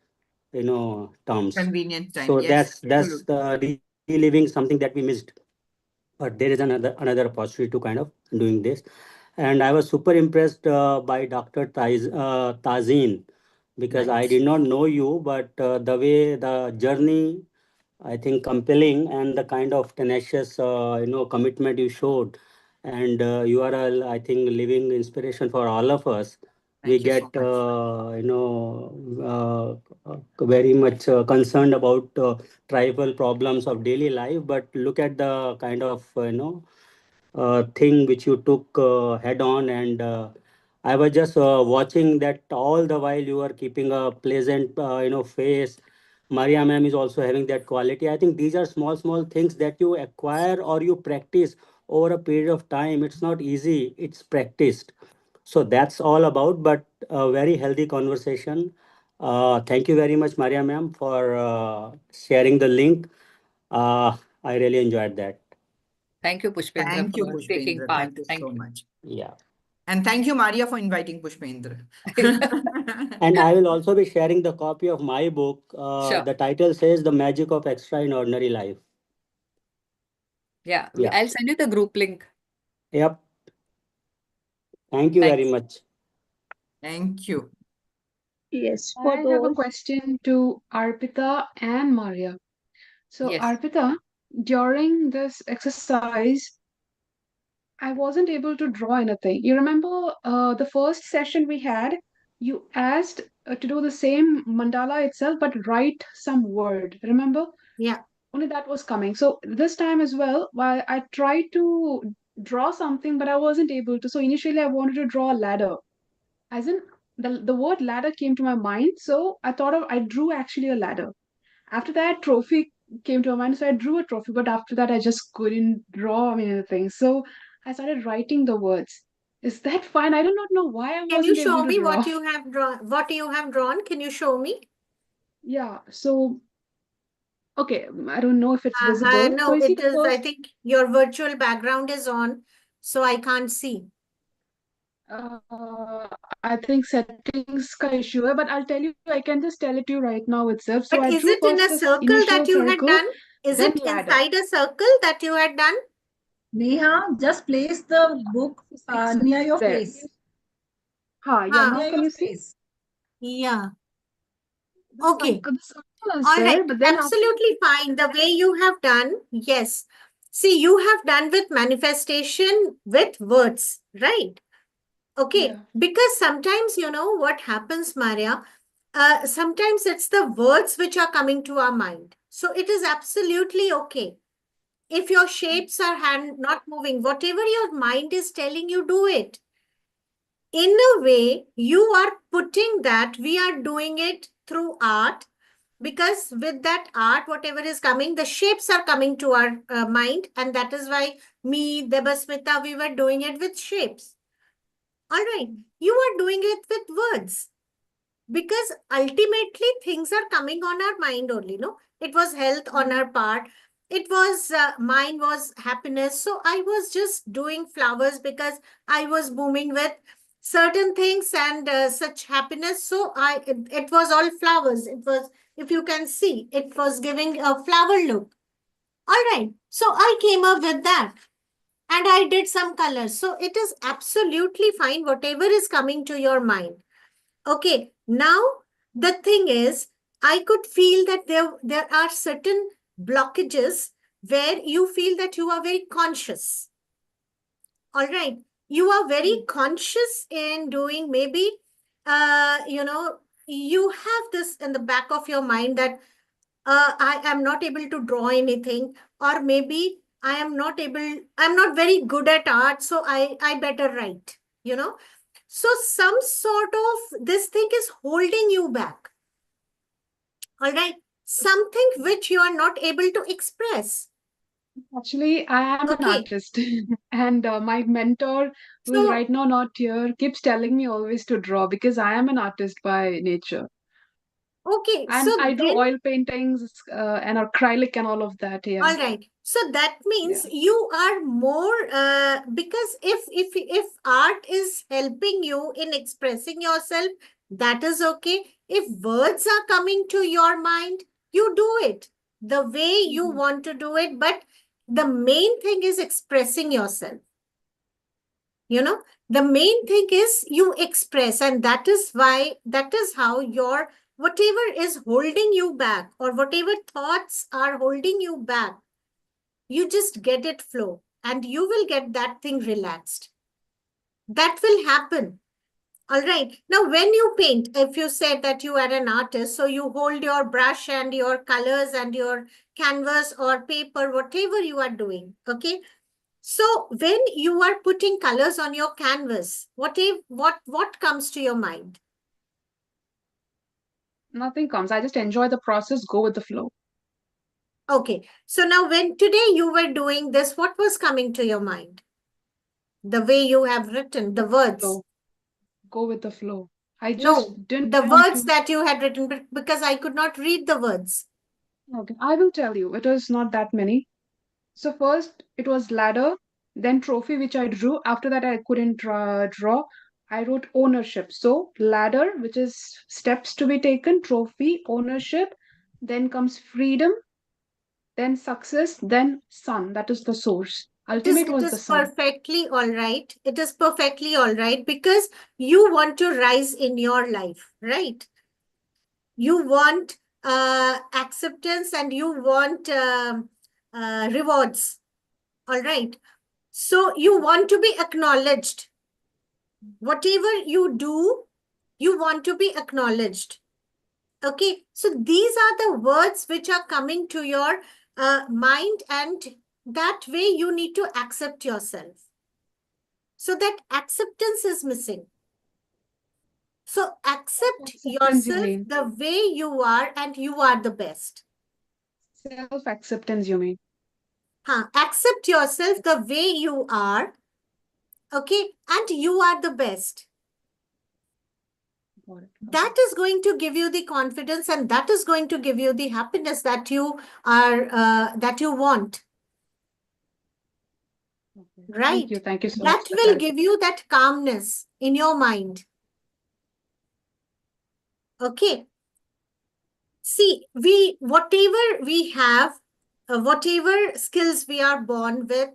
[SPEAKER 5] terms.
[SPEAKER 2] Convenient time.
[SPEAKER 5] So
[SPEAKER 2] Yes,
[SPEAKER 5] that's
[SPEAKER 2] absolutely.
[SPEAKER 5] reliving something that we missed, but there is another opportunity to kind of doing this. And I was super impressed by Dr. Tazyn, because I
[SPEAKER 2] Nice.
[SPEAKER 5] did not know you, but the way the journey, I think, compelling, and the kind of tenacious, commitment you showed, and you are a, I think, living inspiration for all of us. We
[SPEAKER 2] Thank you so
[SPEAKER 5] get,
[SPEAKER 2] much.
[SPEAKER 5] very much concerned about tribal problems of daily life, but look at the kind of, thing which you took head on. And I was just watching that all the while you are keeping a pleasant, face. Maria ma'am is also having that quality. I think these are small, small things that you acquire or you practice over a period of time. It's not easy, it's practiced. So that's all about, but a very healthy conversation. Thank you very much, Maria ma'am, for sharing the link. Uh, I really enjoyed that.
[SPEAKER 4] Thank you, Pushpendra,
[SPEAKER 2] Thank you,
[SPEAKER 4] for taking
[SPEAKER 2] Pushpendra.
[SPEAKER 4] part.
[SPEAKER 2] Thank you
[SPEAKER 4] Thank
[SPEAKER 2] so much.
[SPEAKER 5] Yeah.
[SPEAKER 2] And thank you, Maria, for inviting Pushpendra.
[SPEAKER 4] you.
[SPEAKER 5] And I will also be sharing the copy of my book.
[SPEAKER 4] Sure.
[SPEAKER 5] The title says The Magic of Extraordinary Life.
[SPEAKER 4] Yeah,
[SPEAKER 5] Yeah.
[SPEAKER 4] I'll send you the group link.
[SPEAKER 5] Yep. Thank you very
[SPEAKER 4] Thanks.
[SPEAKER 5] much.
[SPEAKER 2] Thank you.
[SPEAKER 1] Yes, for
[SPEAKER 7] I have a
[SPEAKER 1] those.
[SPEAKER 7] question to Arpita and Maria. So,
[SPEAKER 4] Yes.
[SPEAKER 7] Arpita, during this exercise, I wasn't able to draw anything. You remember the first session we had? You asked to do the same mandala itself, but write some word. Remember?
[SPEAKER 2] Yeah.
[SPEAKER 7] Only that was coming. So, this time as well, while I tried to draw something, but I wasn't able to. So, initially, I wanted to draw a ladder. As in, the word ladder came to my mind. So, I drew actually a ladder. After that, trophy came to my mind, so I drew a trophy. But after that, I just couldn't draw anything. So I started writing the words. Is that fine? I do not know why I
[SPEAKER 3] Can you
[SPEAKER 7] wasn't
[SPEAKER 3] show
[SPEAKER 7] able to
[SPEAKER 3] me
[SPEAKER 7] draw.
[SPEAKER 3] what you have drawn? What you have drawn? Can you show me?
[SPEAKER 7] Yeah, so okay, I don't know if it's visible. So
[SPEAKER 3] No,
[SPEAKER 7] you see
[SPEAKER 3] it
[SPEAKER 7] the
[SPEAKER 3] is. I
[SPEAKER 7] first,
[SPEAKER 3] think your virtual background is on, so I can't see.
[SPEAKER 7] I think settings ka issue hai, but I'll tell you, I can just tell it to you right now itself. So
[SPEAKER 3] But
[SPEAKER 7] I
[SPEAKER 3] is
[SPEAKER 7] drew
[SPEAKER 3] it in
[SPEAKER 7] first
[SPEAKER 3] a
[SPEAKER 7] this
[SPEAKER 3] circle that
[SPEAKER 7] initial
[SPEAKER 3] you had
[SPEAKER 7] circle,
[SPEAKER 3] done? Is
[SPEAKER 7] then
[SPEAKER 3] it
[SPEAKER 7] ladder.
[SPEAKER 3] inside a circle that you had done?
[SPEAKER 8] Neha, just place the book near your
[SPEAKER 7] There.
[SPEAKER 8] face.
[SPEAKER 7] Ha, yeah,
[SPEAKER 3] Ah,
[SPEAKER 7] now
[SPEAKER 8] Near
[SPEAKER 7] can
[SPEAKER 8] your
[SPEAKER 7] you see?
[SPEAKER 8] face.
[SPEAKER 3] yeah.
[SPEAKER 7] The
[SPEAKER 3] Okay.
[SPEAKER 7] circle, the circle is
[SPEAKER 3] All
[SPEAKER 7] there,
[SPEAKER 3] right.
[SPEAKER 7] but then after
[SPEAKER 3] Absolutely fine. The way you have done, yes. See, you have done with manifestation with words, right? Okay.
[SPEAKER 7] yeah.
[SPEAKER 3] Because sometimes, you know, what happens, Maria, sometimes it's the words which are coming to our mind. So it is absolutely okay. If your shapes are not moving, whatever your mind is telling you, do it. In a way, you are putting that we are doing it through art, because with that art, whatever is coming, the shapes are coming to our mind, and that is why me, Debasmita, we were doing it with shapes. All right, you are doing it with words, because ultimately things are coming on our mind only. No, it was health on our part, it was mine was happiness, so I was just doing flowers because I was booming with certain things and such happiness. So it was all flowers. It was, if you can see, it was giving a flower look. All right, so I came up with that and I did some colors. So it is absolutely fine, whatever is coming to your mind. Okay, now the thing is, I could feel that there are certain blockages where you feel that you are very conscious. All right, you are very conscious in doing, maybe, you know, you have this in the back of your mind that I am not able to draw anything, or maybe I'm not very good at art, so I better write, you know. So some sort of this thing is holding you back. All right. Something which you are not able to express.
[SPEAKER 7] Actually, I am an
[SPEAKER 3] Okay.
[SPEAKER 7] artist, and my mentor, who is
[SPEAKER 3] So,
[SPEAKER 7] right now not here, keeps telling me always to draw because I am an artist by nature.
[SPEAKER 3] okay.
[SPEAKER 7] And I
[SPEAKER 3] So
[SPEAKER 7] do
[SPEAKER 3] then,
[SPEAKER 7] oil paintings and acrylic and all of that. Yeah,
[SPEAKER 3] all right. So that means
[SPEAKER 7] yeah.
[SPEAKER 3] you are more, because if art is helping you in expressing yourself, that is okay. If words are coming to your mind, you do it the way you
[SPEAKER 7] Mhm.
[SPEAKER 3] want to do it. But the main thing is expressing yourself. You know, the main thing is you express, and that is how your whatever is holding you back, or whatever thoughts are holding you back, you just get it flow, and you will get that thing relaxed. That will happen. All right, now when you paint, if you said that you are an artist, so you hold your brush and your colors and your canvas or paper, whatever you are doing. Okay, so when you are putting colors on your canvas, what comes to your mind?
[SPEAKER 7] Nothing comes. I just enjoy the process, go with the flow.
[SPEAKER 3] Okay, so now when today you were doing this, what was coming to your mind? The way you have written the words.
[SPEAKER 7] Flow. Go with the flow. I
[SPEAKER 3] No,
[SPEAKER 7] just didn't
[SPEAKER 3] the
[SPEAKER 7] want
[SPEAKER 3] words
[SPEAKER 7] to.
[SPEAKER 3] that you had written, because I could not read the words.
[SPEAKER 7] Okay, I will tell you. It was not that many. So first it was ladder, then trophy, which I drew. After that, I couldn't draw. I wrote ownership. So ladder, which is steps to be taken, trophy, ownership. Then comes freedom, then success, then sun. That is the source. Ultimate
[SPEAKER 3] It
[SPEAKER 7] was the
[SPEAKER 3] is
[SPEAKER 7] sun.
[SPEAKER 3] perfectly all right. It is perfectly all right, because you want to rise in your life, right? You want acceptance, and you want rewards. All right. So you want to be acknowledged. Whatever you do, you want to be acknowledged. Okay. So these are the words which are coming to your mind, and that way you need to accept yourself. So that acceptance is missing. So accept
[SPEAKER 7] Self-acceptance, you
[SPEAKER 3] yourself
[SPEAKER 7] mean?
[SPEAKER 3] the way you are, and you are the best.
[SPEAKER 7] Self-acceptance, you mean?
[SPEAKER 3] Accept yourself the way you are, Okay, and you are the best.
[SPEAKER 7] Got it.
[SPEAKER 3] That is going to give you the confidence, and that is going to give you the happiness that you want.
[SPEAKER 7] Okay.
[SPEAKER 3] Right?
[SPEAKER 7] Thank you so
[SPEAKER 3] That
[SPEAKER 7] much for
[SPEAKER 3] will
[SPEAKER 7] clarifying.
[SPEAKER 3] give you that calmness in your mind. Okay. See, whatever we have, whatever skills we are born with,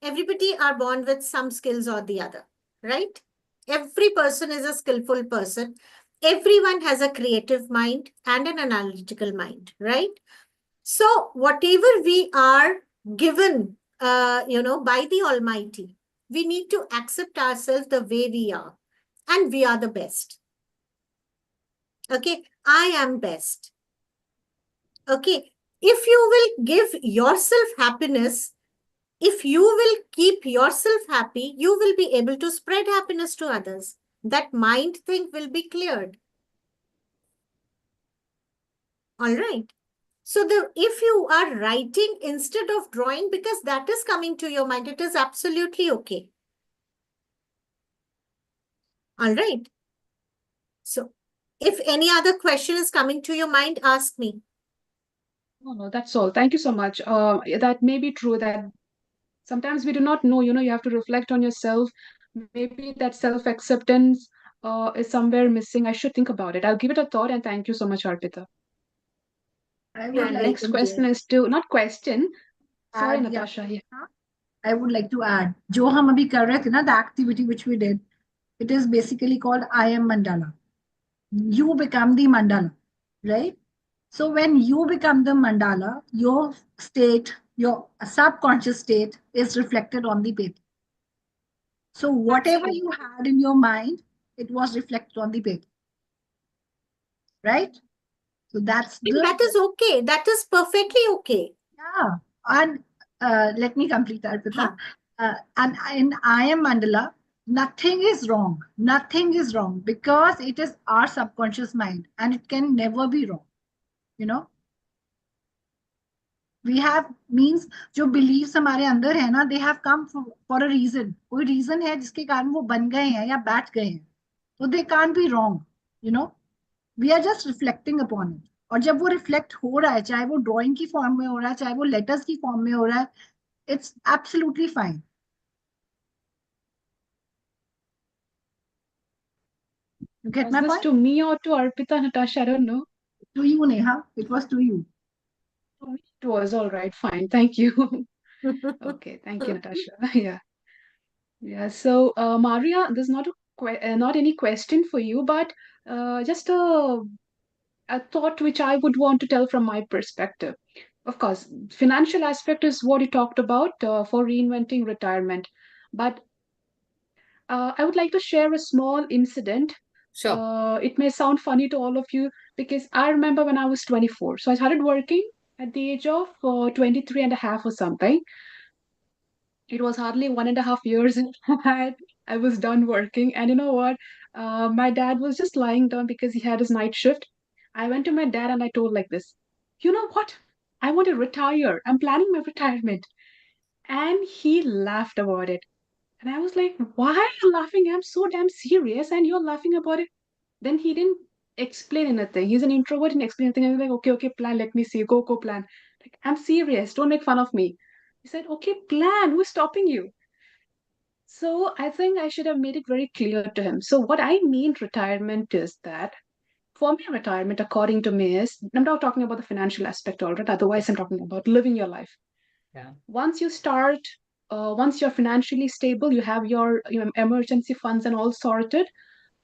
[SPEAKER 3] everybody are born with some skills or the other, right? Every person is a skillful person. Everyone has a creative mind and an analytical mind, right? So whatever we are given, by the Almighty, we need to accept ourselves the way we are, and we are the best. Okay, I am best. Okay, if you will give yourself happiness, if you will keep yourself happy, you will be able to spread happiness to others. That mind thing will be cleared. All right. So if you are writing instead of drawing, because that is coming to your mind, it is absolutely okay. All right. So if any other question is coming to your mind, ask me.
[SPEAKER 7] No, that's all. Thank you so much. That may be true that sometimes we do not know, you have to reflect on yourself. Maybe that self-acceptance is somewhere missing. I should think about it. I'll give it a thought, and thank you so much, Arpita.
[SPEAKER 8] I would
[SPEAKER 3] You're
[SPEAKER 7] And
[SPEAKER 8] like
[SPEAKER 7] next
[SPEAKER 3] welcome,
[SPEAKER 7] question
[SPEAKER 3] dear.
[SPEAKER 7] is to, not question, sorry,
[SPEAKER 8] add, yeah,
[SPEAKER 7] Natasha. Yeah.
[SPEAKER 8] I would like to add, जो हम अभी कर रहे थे ना, the activity which we did, it is basically called I am mandala. You become the mandala, right? So when you become the mandala, your state, your subconscious state is reflected on the paper. So whatever
[SPEAKER 3] Absolutely.
[SPEAKER 8] you had in your mind, it was reflected on the paper, right? So that's the,
[SPEAKER 3] That is okay. That is perfectly okay.
[SPEAKER 8] yeah. And let me complete, Arpita.
[SPEAKER 3] Huh.
[SPEAKER 8] And in I am mandala, nothing is wrong. Nothing is wrong because it is our subconscious mind and it can never be wrong. You know, we have means जो beliefs हमारे अंदर है ना, they have come for a reason. कोई reason है जिसके कारण वो बन गए हैं या बैठ गए हैं. So they can't be wrong. You know, we are just reflecting upon it. और जब वो रिफ्लेक्ट हो रहा है, चाहे वो ड्राइंग की फॉर्म में हो रहा है, चाहे वो लेटर्स की फॉर्म में हो रहा है, it's absolutely fine. You get
[SPEAKER 7] Was
[SPEAKER 8] my
[SPEAKER 7] this
[SPEAKER 8] point?
[SPEAKER 7] to me or to Arpita, Natasha? I don't know.
[SPEAKER 8] To you, Neha. It was to you.
[SPEAKER 7] To me, it was all right. Fine. Thank you. Okay. Thank you, Natasha. Yeah. Yeah. So, Maria, there's not any question for you, but just a thought which I would want to tell from my perspective. Of course, financial aspect is what you talked about for reinventing retirement. But I would like to share a small incident.
[SPEAKER 4] Sure.
[SPEAKER 7] It may sound funny to all of you because I remember when I was 24. So I started working at the age of 23 and a half or something. It was hardly 1.5 years I was done working. And you know what? My dad was just lying down because he had his night shift. I went to my dad and I told like this, you know what? I want to retire. I'm planning my retirement. And he laughed about it. And I was like, why are you laughing? I'm so damn serious and you're laughing about it. Then he didn't explain anything. He's an introvert, didn't explain anything. I was like, okay, plan, let me see. Go, plan. Like, I'm serious. Don't make fun of me. He said, okay, plan. Who's stopping you? So I think I should have made it very clear to him. So what I mean retirement is that for me, retirement, according to me, is I'm not talking about the financial aspect already. Otherwise, I'm talking about living your life.
[SPEAKER 2] Yeah.
[SPEAKER 7] Once you start, once you're financially stable, you have your emergency funds and all sorted.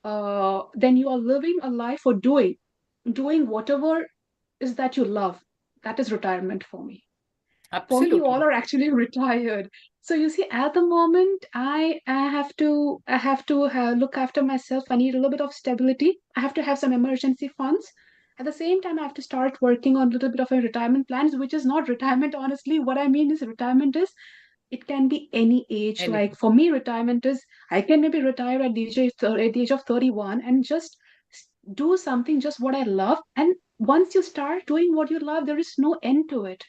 [SPEAKER 7] Then you are living a life or doing whatever is that you love. That is retirement for me. For me, you all
[SPEAKER 4] Absolutely.
[SPEAKER 7] are actually retired. So you see, at the moment, I have to look after myself. I need a little bit of stability. I have to have some emergency funds. At the same time, I have to start working on a little bit of a retirement plans, which is not retirement. Honestly, what I mean is retirement is it can be any age.
[SPEAKER 4] Anything.
[SPEAKER 7] Like for me, retirement is I can maybe retire at at the age of 31 and just do something just what I love. And once you start doing what you love, there is no end to it.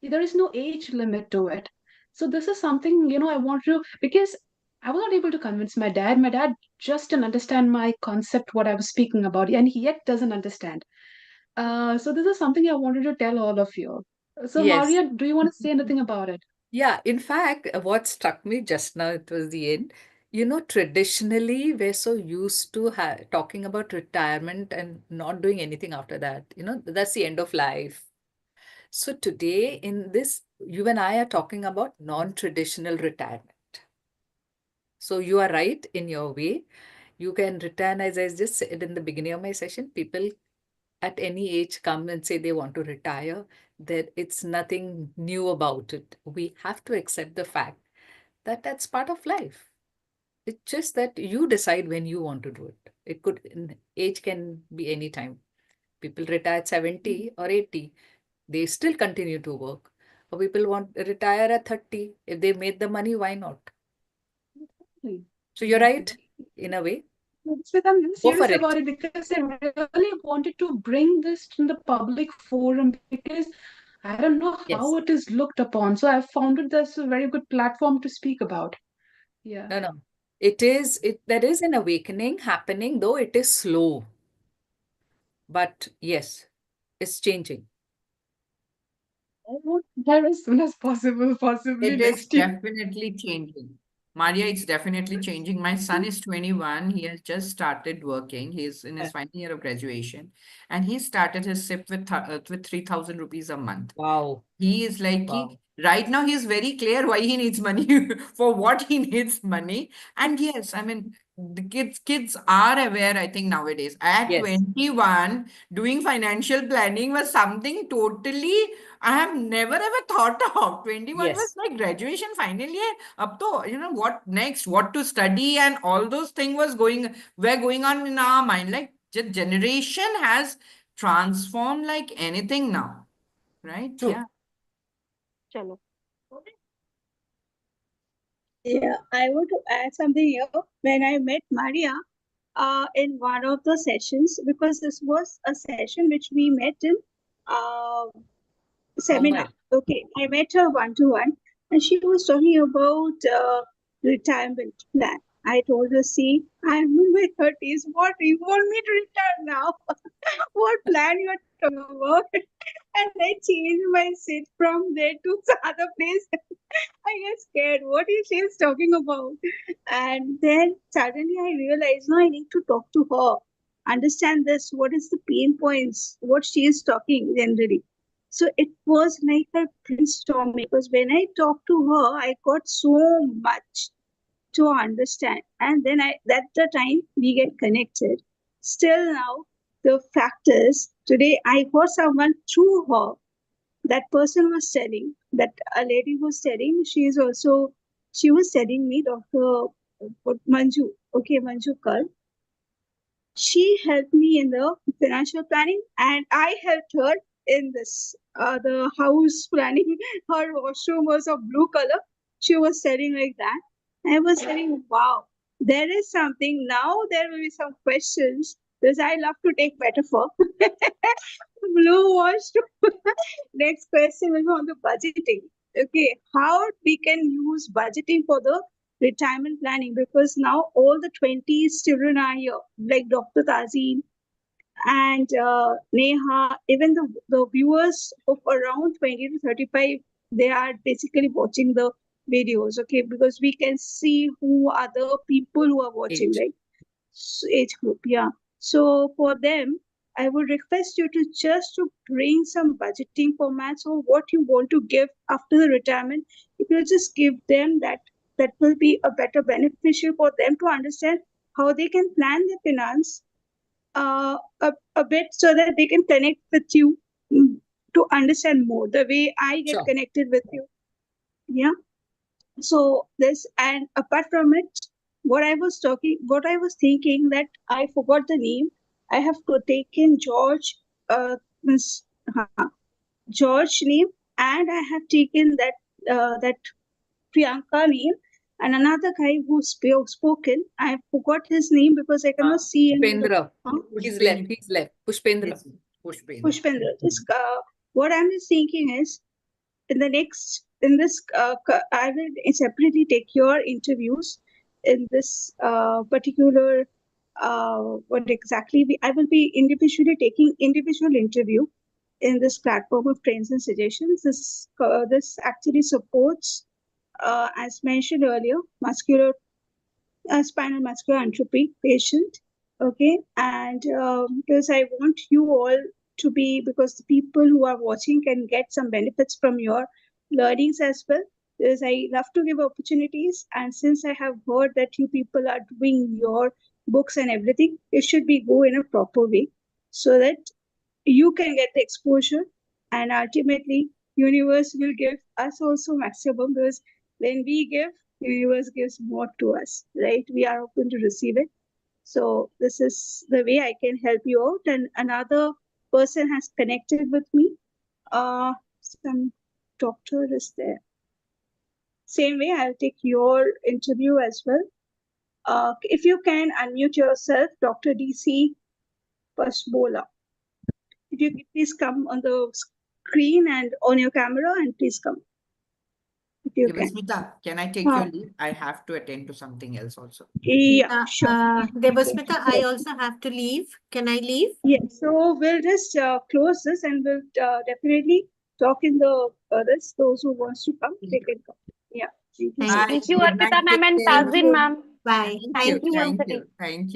[SPEAKER 7] There is no age limit to it. So this is something I want to, because I was not able to convince my dad. My dad just didn't understand my concept, what I was speaking about, and he yet doesn't understand. So this is something I wanted to tell all of you. So
[SPEAKER 4] Yes.
[SPEAKER 7] Maria, do you want to say anything about it?
[SPEAKER 4] Yeah, in fact, what struck me just now, it was the end. Traditionally, we're so used to talking about retirement and not doing anything after that. That's the end of life. So today, in this, you and I are talking about non-traditional retirement. So you are right in your way. You can return, as I just said in the beginning of my session, people at any age come and say they want to retire, that it's nothing new about it. We have to accept the fact that that's part of life. It's just that you decide when you want to do it. Age can be any time. People retire at 70 or 80, they still continue to work. Or people want to retire at 30. If they made the money, why not? So you're right, in a way.
[SPEAKER 7] Smith, I'm really
[SPEAKER 4] Go for
[SPEAKER 7] serious
[SPEAKER 4] it.
[SPEAKER 7] about it because I really wanted to bring this to the public forum because I don't know
[SPEAKER 4] Yes.
[SPEAKER 7] how it is looked upon. So I found it as a very good platform to speak about. Yeah.
[SPEAKER 4] No, no. There is an awakening happening, though it is slow. But yes, it's changing.
[SPEAKER 7] I want that as soon as possible, possibly
[SPEAKER 2] It is
[SPEAKER 7] next year.
[SPEAKER 2] definitely changing. Maria, it's definitely changing. My son is 21. He has just started working. He's in his final year of graduation. And he started his SIP with 3,000 rupees a month.
[SPEAKER 4] Wow.
[SPEAKER 2] He is like,
[SPEAKER 4] Wow.
[SPEAKER 2] right now he's very clear why he needs money, for what he needs money. And yes, I mean, the kids are aware, I think, nowadays. At
[SPEAKER 4] Yes.
[SPEAKER 2] 21, doing financial planning was something totally I have never ever thought of. 21 was
[SPEAKER 4] Yes.
[SPEAKER 2] like graduation final year. Up to, what next, what to study, and all those things were going on in our mind. Like, generation has transformed like anything now. Right?
[SPEAKER 4] True.
[SPEAKER 2] Yeah.
[SPEAKER 6] Chalo.
[SPEAKER 1] Yeah, I want to add something here. When I met Maria in one of the sessions, because this was a session which we met in uh, seminar. Okay, I met her one to one, and she was talking about retirement plan. I told her, "See, I'm in my 30s. What you want me to retire now? What plan you are talking about?" And I changed my seat from there to the other place. I get scared. What is she talking about? And then suddenly I realized, no, I need to talk to her, understand this. What is the pain points? What she is talking generally. So it was like a brainstorming because when I talked to her, I got so much to understand. And then that's the time we get connected. Still now, the fact is, today I got someone through her. That person was telling, that a lady was telling, she was telling me, Dr. Manju, okay, Manju Kar, she helped me in the financial planning and I helped her in this, the house planning. Her washroom was of blue color. She was telling like that. I was telling, wow, there is something. Now there will be some questions because I love to take metaphor. Blue washroom. Next question will be on the budgeting. Okay, how we can use budgeting for the retirement planning, because now all the 20s children are here, like Dr. Tazyn and Neha, even the viewers of around 20 to 35, they are basically watching the videos, okay, because we can see who are the people who are watching,
[SPEAKER 4] Age.
[SPEAKER 1] right? Age group, yeah. So for them, I would request you to just to bring some budgeting formats or what you want to give after the retirement. If you just give them that, that will be a better beneficial for them to understand how they can plan their finance a bit so that they can connect with you, to understand more the way I get
[SPEAKER 4] Sure.
[SPEAKER 1] connected with you. Yeah. So this, and apart from it, what I was thinking, that I forgot the name. I have taken George, Miss George name, and I have taken that Priyanka name, and another guy who spoken. I forgot his name because I cannot see any of the.
[SPEAKER 4] Pushpendra.
[SPEAKER 1] Huh?
[SPEAKER 4] He's left. He's left. Pushpendra.
[SPEAKER 2] Yes, Pushpendra.
[SPEAKER 1] Pushpendra. What I'm just thinking is, in this, I will separately take your interviews in this particular what exactly I will be individually taking individual interview in this platform of trends and suggestions. This actually supports, as mentioned earlier, spinal muscular atrophy patient. Okay, and because I want you all to be, because the people who are watching can get some benefits from your learnings as well. Because I love to give opportunities, and since I have heard that you people are doing your books and everything, it should be go in a proper way so that you can get the exposure, and ultimately universe will give us also maximum, because when we give, universe gives more to us, right? We are open to receive it. So this is the way I can help you out. And another person has connected with me. Some doctor is there. Same way, I'll take your interview as well. If you can unmute yourself, Dr. DC Pasbola. If you could please come on the screen and on your camera, and please come if you can.
[SPEAKER 2] Debasmita, can I take your leave? I have to attend to something else also.
[SPEAKER 1] Yeah, sure.
[SPEAKER 3] Debasmita, I also have to leave. Can I leave?
[SPEAKER 1] Yes, so we'll just close this, and we'll definitely talk in the others. Those who wants to come, they can come. Yeah. Thank you so much.
[SPEAKER 6] Thank you,
[SPEAKER 2] Good night,
[SPEAKER 6] Arpita ma'am
[SPEAKER 2] take
[SPEAKER 6] and
[SPEAKER 2] care.
[SPEAKER 6] Tazyn ma'am.
[SPEAKER 3] Bye.
[SPEAKER 6] Thank you once
[SPEAKER 2] Thank
[SPEAKER 6] again.
[SPEAKER 2] you. Thank you.